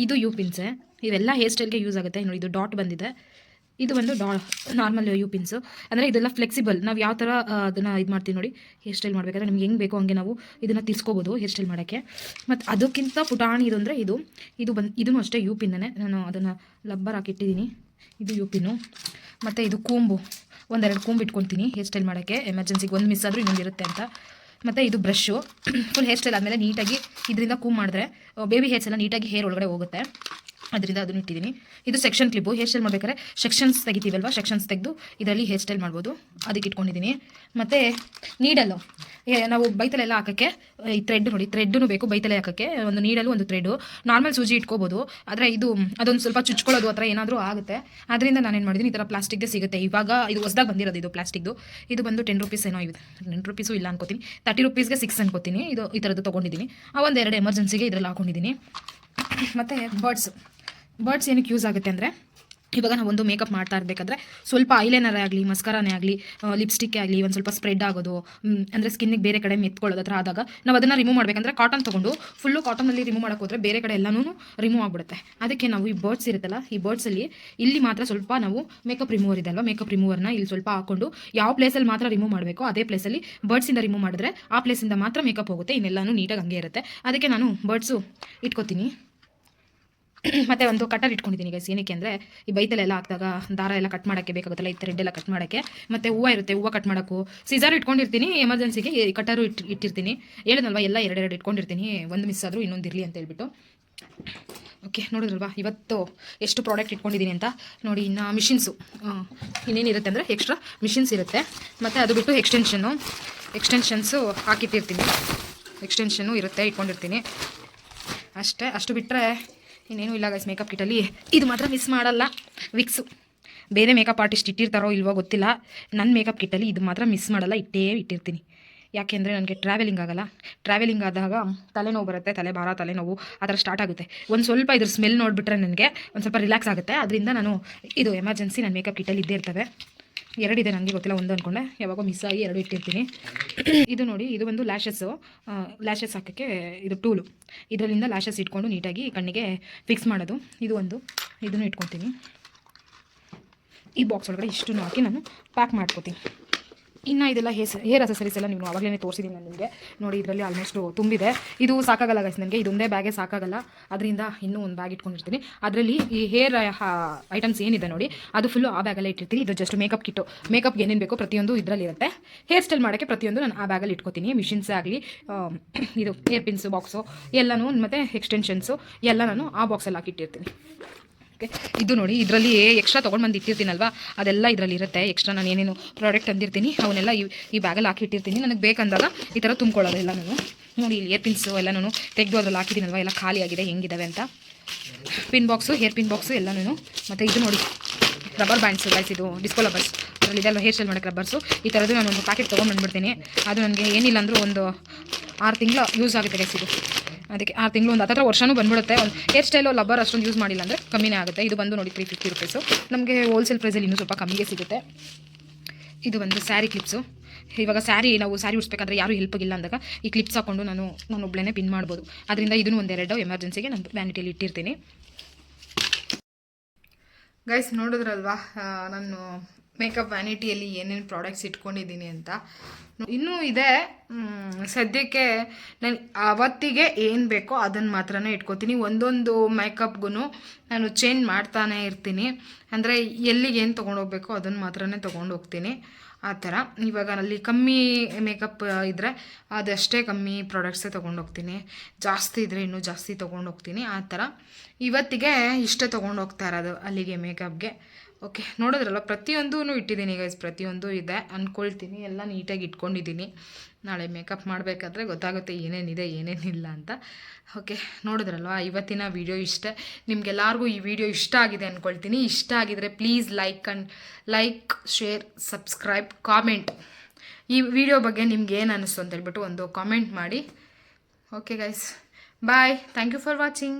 ಇದು ಯು ಪಿನ್ಸೆ, ಇವೆಲ್ಲ ಹೇರ್ ಸ್ಟೈಲ್ಗೆ ಯೂಸ್ ಆಗುತ್ತೆ. ನೋಡಿ ಇದು ಡಾಟ್ ಬಂದಿದೆ. ಇದು ಒಂದು ನಾರ್ಮಲ್ ಯು ಪಿನ್ಸು, ಅಂದರೆ ಇದೆಲ್ಲ ಫ್ಲೆಕ್ಸಿಬಲ್. ನಾವು ಯಾವ ಥರ ಅದನ್ನು ಇದು ಮಾಡ್ತೀವಿ ನೋಡಿ, ಹೇರ್ ಸ್ಟೈಲ್ ಮಾಡಬೇಕಾದ್ರೆ ನಮ್ಗೆ ಹೆಂಗೆ ಬೇಕೋ ಹಂಗೆ ನಾವು ಇದನ್ನು ತಿರ್ಸ್ಕೋಬೋದು ಹೇರ್ ಸ್ಟೈಲ್ ಮಾಡೋಕ್ಕೆ. ಮತ್ತು ಅದಕ್ಕಿಂತ ಪುಟಾಣಿ ಇದು ಅಂದರೆ ಇದೂ ಅಷ್ಟೇ ಯು ಪಿನ್ನೇ. ನಾನು ಅದನ್ನು ಲಬ್ಬರ್ ಹಾಕಿಟ್ಟಿದ್ದೀನಿ. ಇದು ಯು ಪಿನ್ನು. ಮತ್ತು ಇದು ಕೂಂಬು, ಒಂದೆರಡು ಕೂಂಬು ಇಟ್ಕೊಳ್ತೀನಿ ಹೇರ್ ಸ್ಟೈಲ್ ಮಾಡೋಕ್ಕೆ, ಎಮರ್ಜೆನ್ಸಿಗೆ ಒಂದು ಮಿಸ್ ಆದರೂ ಇನ್ನೊಂದು ಇರುತ್ತೆ ಅಂತ. ಮತ್ತು ಇದು ಬ್ರಷು. ಫುಲ್ ಹೇರ್ ಸ್ಟೈಲ್ ಆದಮೇಲೆ ನೀಟಾಗಿ ಇದರಿಂದ ಕೂಮ್ ಮಾಡಿದ್ರೆ ಬೇಬಿ ಹೇರ್ಸ್ ಎಲ್ಲ ನೀಟಾಗಿ ಹೇರ್ ಒಳಗಡೆ ಹೋಗುತ್ತೆ, ಅದರಿಂದ ಅದನ್ನು ಇಟ್ಟಿದ್ದೀನಿ. ಇದು ಸೆಕ್ಷನ್ ಕ್ಲಿಪ್ಪು. ಹೇರ್ ಸ್ಟೈಲ್ ಮಾಡಬೇಕಾದ್ರೆ ಸೆಕ್ಷನ್ಸ್ ತೆಗಿತೀವಲ್ವ, ಸೆಕ್ಷನ್ಸ್ ತೆಗೆದು ಇದರಲ್ಲಿ ಹೇರ್ ಸ್ಟೈಲ್ ಮಾಡ್ಬೋದು, ಅದಕ್ಕೆ ಇಟ್ಕೊಂಡಿದ್ದೀನಿ. ಮತ್ತು ನೀಡಲ್ಲು ನಾವು ಬೈತಲೆಲ್ಲ ಹಾಕೋಕ್ಕೆ ಈ ಥ್ರೆಡ್ ನೋಡಿ, ಥ್ರೆಡ್ಡು ಬೇಕು ಬೈತಲೆ ಹಾಕೋಕ್ಕೆ. ಒಂದು ನೀಡಲು ಒಂದು ಥ್ರೆಡ್ಡು. ನಾರ್ಮಲ್ ಸೂಜಿ ಇಟ್ಕೋಬೋದು, ಆದರೆ ಅದೊಂದು ಸ್ವಲ್ಪ ಚುಚ್ಕೊಳ್ಳೋದು ಆ ಥರ ಏನಾದರೂ ಆಗುತ್ತೆ. ಅದರಿಂದ ನಾನೇನು ಮಾಡಿದ್ದೀನಿ, ಈ ಥರ ಪ್ಲಾಸ್ಟಿಕ್ದೇ ಸಿಗುತ್ತೆ ಇವಾಗ. ಇದು ಹೊಸದಾಗಿ ಬಂದಿರೋದು ಇದು ಪ್ಲಾಸ್ಟಿಕ್ದು. ಇದು ಬಂದು 10 ರೂಪೀಸ್ ಏನೋ ಇದೆ, 10 ರೂಪೀಸು ಇಲ್ಲ ಅನ್ಕೋತೀನಿ, 30 ರೂಪೀಸ್ಗೆ 6 ಅನ್ಕೋತೀನಿ. ಇದು ಈ ಥರದ್ದು ತೊಗೊಂಡಿದ್ದೀನಿ. ಒಂದೆರಡು ಎಮರ್ಜೆನ್ಸಿಗೆ ಇದರಲ್ಲಿ ಹಾಕೊಂಡಿದ್ದೀನಿ. ಮತ್ತು ಬರ್ಡ್ಸ್ ಏನಕ್ಕೆ ಯೂಸ್ ಆಗುತ್ತೆ ಅಂದರೆ, ಇವಾಗ ನಾವು ಒಂದು ಮೇಕಪ್ ಮಾಡ್ತಾ ಇರಬೇಕಾದ್ರೆ ಸ್ವಲ್ಪ ಐಲೈನರೇ ಆಗಲಿ ಮಸ್ಕರಾನೇ ಆಗಲಿ ಲಿಪ್ಸ್ಟಿಕ್ಕೇ ಆಗಲಿ ಒಂದು ಸ್ವಲ್ಪ ಸ್ಪ್ರೆಡ್ ಆಗೋದು, ಅಂದರೆ ಸ್ಕಿನ್ನಿಗೆ ಬೇರೆ ಕಡೆ ಮೆತ್ಕೊಳ್ಳೋದು ಆ ಥರ ಆದಾಗ ನಾವು ಅದನ್ನು ರಿಮೂವ್ ಮಾಡಬೇಕಂದ್ರೆ ಕಾಟನ್ ತೊಗೊಂಡು ಫುಲ್ಲು ಕಾಟನಲ್ಲಿ ರಿಮೂವ್ ಮಾಡೋಕೆ ಹೋದರೆ ಬೇರೆ ಕಡೆ ಎಲ್ಲನೂ ರಿಮೂವ್ ಆಗಿಬಿಡುತ್ತೆ. ಅದಕ್ಕೆ ನಾವು ಈ ಬರ್ಡ್ಸ್ ಇರುತ್ತಲ್ಲ, ಈ ಬರ್ಡ್ಸಲ್ಲಿ ಇಲ್ಲಿ ಮಾತ್ರ ಸ್ವಲ್ಪ ನಾವು ಮೇಕಪ್ ರಿಮೂವರ್ ಇದೆ ಅಲ್ವಾ, ಮೇಕಪ್ ರಿಮೂವರ್ನ ಇಲ್ಲಿ ಸ್ವಲ್ಪ ಹಾಕ್ಕೊಂಡು ಯಾವ ಪ್ಲೇಸಲ್ಲಿ ಮಾತ್ರ ರಿಮೂವ್ ಮಾಡಬೇಕು ಅದೇ ಪ್ಲೇಸಲ್ಲಿ ಬರ್ಡ್ಸಿಂದ ರಿಮೂವ್ ಮಾಡಿದ್ರೆ ಆ ಪ್ಲೇಸಿಂದ ಮಾತ್ರ ಮೇಕಪ್ ಹೋಗುತ್ತೆ, ಇನ್ನೆಲ್ಲನೂ ನೀಟಾಗಿ ಹಂಗೆ ಇರುತ್ತೆ. ಅದಕ್ಕೆ ನಾನು ಬರ್ಡ್ಸು ಇಟ್ಕೋತೀನಿ. ಮತ್ತು ಒಂದು ಕಟರ್ ಇಟ್ಕೊಂಡಿದ್ದೀನಿ ಗೈಸ್. ಏನಕ್ಕೆ ಅಂದರೆ ಈ ಬೈತಲೆಲ್ಲ ಹಾಕಿದಾಗ ದಾರ ಎಲ್ಲ ಕಟ್ ಮಾಡೋಕ್ಕೆ ಬೇಕಾಗುತ್ತಲ್ಲ, ಈ ಥ್ರೆಡ್ ಎಲ್ಲ ಕಟ್ ಮಾಡೋಕ್ಕೆ. ಮತ್ತು ಹೂವು ಇರುತ್ತೆ, ಹೂವು ಕಟ್ ಮಾಡೋಕ್ಕೂ ಸೀಸರ್ ಇಟ್ಕೊಂಡಿರ್ತೀನಿ, ಎಮರ್ಜೆನ್ಸಿಗೆ ಕಟರು ಇಟ್ಟಿರ್ತೀನಿ. ಹೇಳಿದ್ನಲ್ವ ಎಲ್ಲ ಎರಡೆರಡು ಇಟ್ಕೊಂಡಿರ್ತೀನಿ, ಒಂದು ಮಿಸ್ ಆದರೂ ಇನ್ನೊಂದು ಇರಲಿ ಅಂತ ಹೇಳ್ಬಿಟ್ಟು. ಓಕೆ, ನೋಡಿದ್ರಲ್ವಾ ಇವತ್ತು ಎಷ್ಟು ಪ್ರಾಡಕ್ಟ್ ಇಟ್ಕೊಂಡಿದ್ದೀನಿ ಅಂತ ನೋಡಿ. ಇನ್ನು ಮಿಷಿನ್ಸು ಇನ್ನೇನಿರುತ್ತೆ ಅಂದರೆ ಎಕ್ಸ್ಟ್ರಾ ಮಿಷಿನ್ಸ್ ಇರುತ್ತೆ, ಮತ್ತು ಅದು ಬಿಟ್ಟು ಎಕ್ಸ್ಟೆನ್ಷನ್ಸು ಹಾಕಿಟ್ಟಿರ್ತೀನಿ. ಎಕ್ಸ್ಟೆನ್ಷನ್ನು ಇರುತ್ತೆ, ಇಟ್ಕೊಂಡಿರ್ತೀನಿ ಅಷ್ಟೇ. ಅಷ್ಟು ಬಿಟ್ಟರೆ ಇನ್ನೇನು ಇಲ್ಲ ಗೈಸ್. ಮೇಕಪ್ ಕಿಟ್ಟಲ್ಲಿ ಇದು ಮಾತ್ರ ಮಿಸ್ ಮಾಡಲ್ಲ, ವಿಕ್ಸು. ಬೇರೆ ಮೇಕಪ್ ಆರ್ಟಿಸ್ಟ್ ಇಟ್ಟಿರ್ತಾರೋ ಇಲ್ವೋ ಗೊತ್ತಿಲ್ಲ, ನನ್ನ ಮೇಕಪ್ ಕಿಟ್ಟಲ್ಲಿ ಇದು ಮಾತ್ರ ಮಿಸ್ ಮಾಡಲ್ಲ, ಇಟ್ಟಿರ್ತೀನಿ. ಯಾಕೆಂದರೆ ನನಗೆ ಟ್ರಾವೆಲಿಂಗ್ ಆಗಲ್ಲ. ಟ್ರಾವೆಲಿಂಗ್ ಆದಾಗ ತಲೆನೋವು ಬರುತ್ತೆ, ತಲೆಭಾರ, ತಲೆನೋವು ಆ ಥರ ಸ್ಟಾರ್ಟ್ ಆಗುತ್ತೆ. ಒಂದು ಸ್ವಲ್ಪ ಇದ್ರ ಸ್ಮೆಲ್ ನೋಡಿಬಿಟ್ರೆ ನನಗೆ ಒಂದು ಸ್ವಲ್ಪ ರಿಲ್ಯಾಕ್ಸ್ ಆಗುತ್ತೆ. ಅದರಿಂದ ನಾನು ಇದು ಎಮರ್ಜೆನ್ಸಿ ನನ್ನ ಮೇಕಪ್ ಕಿಟ್ಟಲ್ಲಿ ಇದ್ದೇ ಇರ್ತವೆ. ಎರಡಿದೆ, ನನಗೆ ಗೊತ್ತಿಲ್ಲ, ಒಂದು ಅಂದ್ಕೊಂಡೆ, ಯಾವಾಗೋ ಮಿಸ್ ಆಗಿ 2 ಇಟ್ಟಿರ್ತೀನಿ. ಇದು ನೋಡಿ, ಇದು ಒಂದು ಲ್ಯಾಶಸ್ ಹಾಕೋಕ್ಕೆ ಇದು ಟೂಲು. ಇದರಲ್ಲಿಂದ ಲ್ಯಾಶಸ್ ಇಟ್ಕೊಂಡು ನೀಟಾಗಿ ಕಣ್ಣಿಗೆ ಫಿಕ್ಸ್ ಮಾಡೋದು. ಇದು ಒಂದು, ಇದನ್ನು ಇಟ್ಕೊತೀನಿ. ಈ ಬಾಕ್ಸ್ ಒಳಗಡೆ ಇಷ್ಟನ್ನು ಹಾಕಿ ನಾನು ಪ್ಯಾಕ್ ಮಾಡ್ಕೊತೀನಿ. ಇನ್ನು ಇದೆಲ್ಲ ಹೇರ್ ಅಸೆಸರೀಸ್ ಎಲ್ಲ ನೀವು ಆವಾಗಲೇ ತೋರಿಸಿದ್ದೀನಿ ನಾನು ನಿಮಗೆ. ನೋಡಿ, ಇದರಲ್ಲಿ ಆಲ್ಮೋಸ್ಟು ತುಂಬಿದೆ. ಇದು ಸಾಕಾಗಲ್ಲ ಗೈಸ್ ನನಗೆ, ಇದೊಂದೇ ಬ್ಯಾಗೇ ಸಾಕಾಗಲ್ಲ. ಅದರಿಂದ ಇನ್ನೂ ಒಂದು ಬ್ಯಾಗ್ ಇಟ್ಕೊಂಡಿರ್ತೀನಿ. ಅದರಲ್ಲಿ ಈ ಹೇರ್ ಐಟಮ್ಸ್ ಏನಿದೆ ನೋಡಿ, ಅದು ಫುಲ್ಲು ಆ ಬ್ಯಾಗಲ್ಲೇ ಇಟ್ಟಿರ್ತೀನಿ. ಇದು ಜಸ್ಟ್ ಮೇಕಪ್ ಕಿಟ್ಟು, ಮೇಕಪ್ಗೆ ಏನೇನು ಬೇಕೋ ಪ್ರತಿಯೊಂದು ಇದರಲ್ಲಿರುತ್ತೆ. ಹೇರ್ ಸ್ಟೈಲ್ ಮಾಡೋಕ್ಕೆ ಪ್ರತಿಯೊಂದು ನಾನು ಆ ಬ್ಯಾಗಲ್ಲಿ ಇಟ್ಕೊತೀನಿ. ಮಿಷಿನ್ಸೇ ಆಗಲಿ, ಇದು ಹೇರ್ ಪಿನ್ಸು ಬಾಕ್ಸು ಎಲ್ಲನೂ, ಮತ್ತು ಎಕ್ಸ್ಟೆನ್ಷನ್ಸು ಎಲ್ಲ ನಾನು ಆ ಬಾಕ್ಸಲ್ಲಿ ಹಾಕಿಟ್ಟಿರ್ತೀನಿ. ಓಕೆ, ಇದು ನೋಡಿ, ಇದರಲ್ಲಿ ಎಕ್ಸ್ಟ್ರಾ ತೊಗೊಂಡು ಬಂದು ಇಟ್ಟಿರ್ತೀನಲ್ವ, ಅದೆಲ್ಲ ಇದರಲ್ಲಿ ಇರುತ್ತೆ. ಎಕ್ಸ್ಟ್ರಾ ನಾನು ಏನೇನು ಪ್ರಾಡಕ್ಟ್ ತಂದಿರ್ತೀನಿ ಅವನ್ನೆಲ್ಲ ಈ ಬ್ಯಾಗಲ್ಲಿ ಹಾಕಿಟ್ಟಿರ್ತೀನಿ. ನನಗೆ ಬೇಕಂದಾಗ ಈ ಥರ ತುಂಬ್ಕೊಳ್ಳೋದು ಎಲ್ಲ ನಾನು. ನೋಡಿ, ಇಲ್ಲಿ ಏರ್ ಪಿನ್ಸು ಎಲ್ಲ ನಾನು ತೆಗೆದು ಅದ್ರಲ್ಲಿ ಹಾಕಿದ್ದೀನಲ್ವ, ಎಲ್ಲ ಖಾಲಿಯಾಗಿದೆ ಹೆಂಗಿದ್ದಾವೆ ಅಂತ. Pin box, hair pin box ಎಲ್ಲನೂ. ಮತ್ತು ಇದು ನೋಡಿ, ರಬ್ಬರ್ ಬ್ಯಾಂಡ್ಸು ಗೈಸ್, ಇದು ಡಿಸ್ಕೋ ಲಬ್ಬರ್ಸ್. ಅದರಲ್ಲಿ ಇದೆಲ್ಲ ಹೇರ್ ಸ್ಟೈಲ್ ಮಾಡೋಕ್ಕೆ ರಬ್ಬರ್ಸು. ಈ ಥರದ್ದು ನಾನು ಒಂದು ಪ್ಯಾಕೆಟ್ ತೊಗೊಂಡ್ಬಂದ್ಬಿಡ್ತೀನಿ. ಅದು ನನಗೆ ಏನಿಲ್ಲ ಅಂದರೂ ಒಂದು 6 ತಿಂಗಳು ಯೂಸ್ ಆಗುತ್ತೆ ಗೈಸ್ ಇದು. ಅದಕ್ಕೆ 6 ತಿಂಗಳು, ಒಂದು 10 ವರ್ಷನೂ ಬಂದ್ಬಿಡುತ್ತೆ. ಒಂದು ಹೇರ್ ಸ್ಟೈಲು ಲಬ್ಬರ್ ಅಷ್ಟೊಂದು ಯೂಸ್ ಮಾಡಿಲ್ಲ ಅಂದರೆ ಕಮ್ಮಿನೇ ಆಗುತ್ತೆ. ಇದು ಬಂದು ನೋಡಿ 350 ರುಪೀಸು. ನಮಗೆ ಹೋಲ್ಸೇಲ್ ಪ್ರೈಸಲ್ಲಿ ಇನ್ನೂ ಸ್ವಲ್ಪ ಕಮ್ಮಿಗೆ ಸಿಗುತ್ತೆ. ಇದು ಒಂದು ಸ್ಯಾರಿ ಕ್ಲಿಪ್ಸು. ಇವಾಗ ನಾವು ಸ್ಯಾರಿ ಉಡಿಸ್ಬೇಕಾದ್ರೆ ಯಾರೂ ಹೆಲ್ಪಿಗಿಲ್ಲ ಅಂದಾಗ ಈ ಕ್ಲಿಪ್ಸ್ ಹಾಕ್ಕೊಂಡು ನಾನು ಒಬ್ಬಳೇ ಪಿನ್ ಮಾಡ್ಬೋದು. ಅದರಿಂದ ಇದನ್ನು ಒಂದೆರಡು ಎಮರ್ಜೆನ್ಸಿಗೆ ನಾನು ವ್ಯಾನಿಟಿಯಲ್ಲಿ ಇಟ್ಟಿರ್ತೀನಿ. ಗೈಸ್, ನೋಡಿದ್ರಲ್ವಾ ನಾನು ಮೇಕಪ್ ವ್ಯಾನಿಟಿಯಲ್ಲಿ ಏನೇನು ಪ್ರಾಡಕ್ಟ್ಸ್ ಇಟ್ಕೊಂಡಿದ್ದೀನಿ ಅಂತ. ಇನ್ನೂ ಇದೆ, ಸದ್ಯಕ್ಕೆ ನಾನು ಅವತ್ತಿಗೆ ಏನು ಬೇಕೋ ಅದನ್ನು ಮಾತ್ರನೇ ಇಟ್ಕೋತೀನಿ. ಒಂದೊಂದು ಮೇಕಪ್ಗೂ ನಾನು ಚೇಂಜ್ ಮಾಡ್ತಾನೇ ಇರ್ತೀನಿ. ಅಂದರೆ ಎಲ್ಲಿಗೆ ಏನು ತೊಗೊಂಡೋಗ್ಬೇಕೋ ಅದನ್ನು ಮಾತ್ರನೇ ತೊಗೊಂಡೋಗ್ತೀನಿ, ಆ ಥರ. ಇವಾಗ ಅಲ್ಲಿ ಕಮ್ಮಿ ಮೇಕಪ್ ಇದ್ದರೆ ಅದಷ್ಟೇ ಕಮ್ಮಿ ಪ್ರಾಡಕ್ಟ್ಸೇ ತೊಗೊಂಡೋಗ್ತೀನಿ. ಜಾಸ್ತಿ ಇದ್ದರೆ ಇನ್ನೂ ಜಾಸ್ತಿ ತೊಗೊಂಡೋಗ್ತೀನಿ, ಆ ಥರ. ಇವತ್ತಿಗೆ ಇಷ್ಟೇ ತೊಗೊಂಡೋಗ್ತಾ ಇರೋದು ಅಲ್ಲಿಗೆ ಮೇಕಪ್ಗೆ. ಓಕೆ, ನೋಡಿದ್ರಲ್ಲ, ಪ್ರತಿಯೊಂದೂ ಇಟ್ಟಿದ್ದೀನಿ ಗೈಸ್, ಪ್ರತಿಯೊಂದು ಇದೆ ಅಂದ್ಕೊಳ್ತೀನಿ. ಎಲ್ಲ ನೀಟಾಗಿ ಇಟ್ಕೊಂಡಿದ್ದೀನಿ. ನಾಳೆ ಮೇಕಪ್ ಮಾಡಬೇಕಾದ್ರೆ ಗೊತ್ತಾಗುತ್ತೆ ಏನೇನಿದೆ ಏನೇನಿಲ್ಲ ಅಂತ. ಓಕೆ, ನೋಡಿದ್ರಲ್ವ, ಇವತ್ತಿನ ವಿಡಿಯೋ ಇಷ್ಟೇ. ನಿಮಗೆಲ್ಲರಿಗೂ ಈ ವಿಡಿಯೋ ಇಷ್ಟ ಆಗಿದೆ ಅಂದ್ಕೊಳ್ತೀನಿ. ಇಷ್ಟ ಆಗಿದರೆ please like, share, subscribe, comment. ಈ ವಿಡಿಯೋ ಬಗ್ಗೆ ನಿಮ್ಗೆ ಏನು ಅನ್ನಿಸ್ತು ಅಂತ ಹೇಳ್ಬಿಟ್ಟು ಒಂದು ಕಾಮೆಂಟ್ ಮಾಡಿ. Okay guys, bye. Thank you for watching.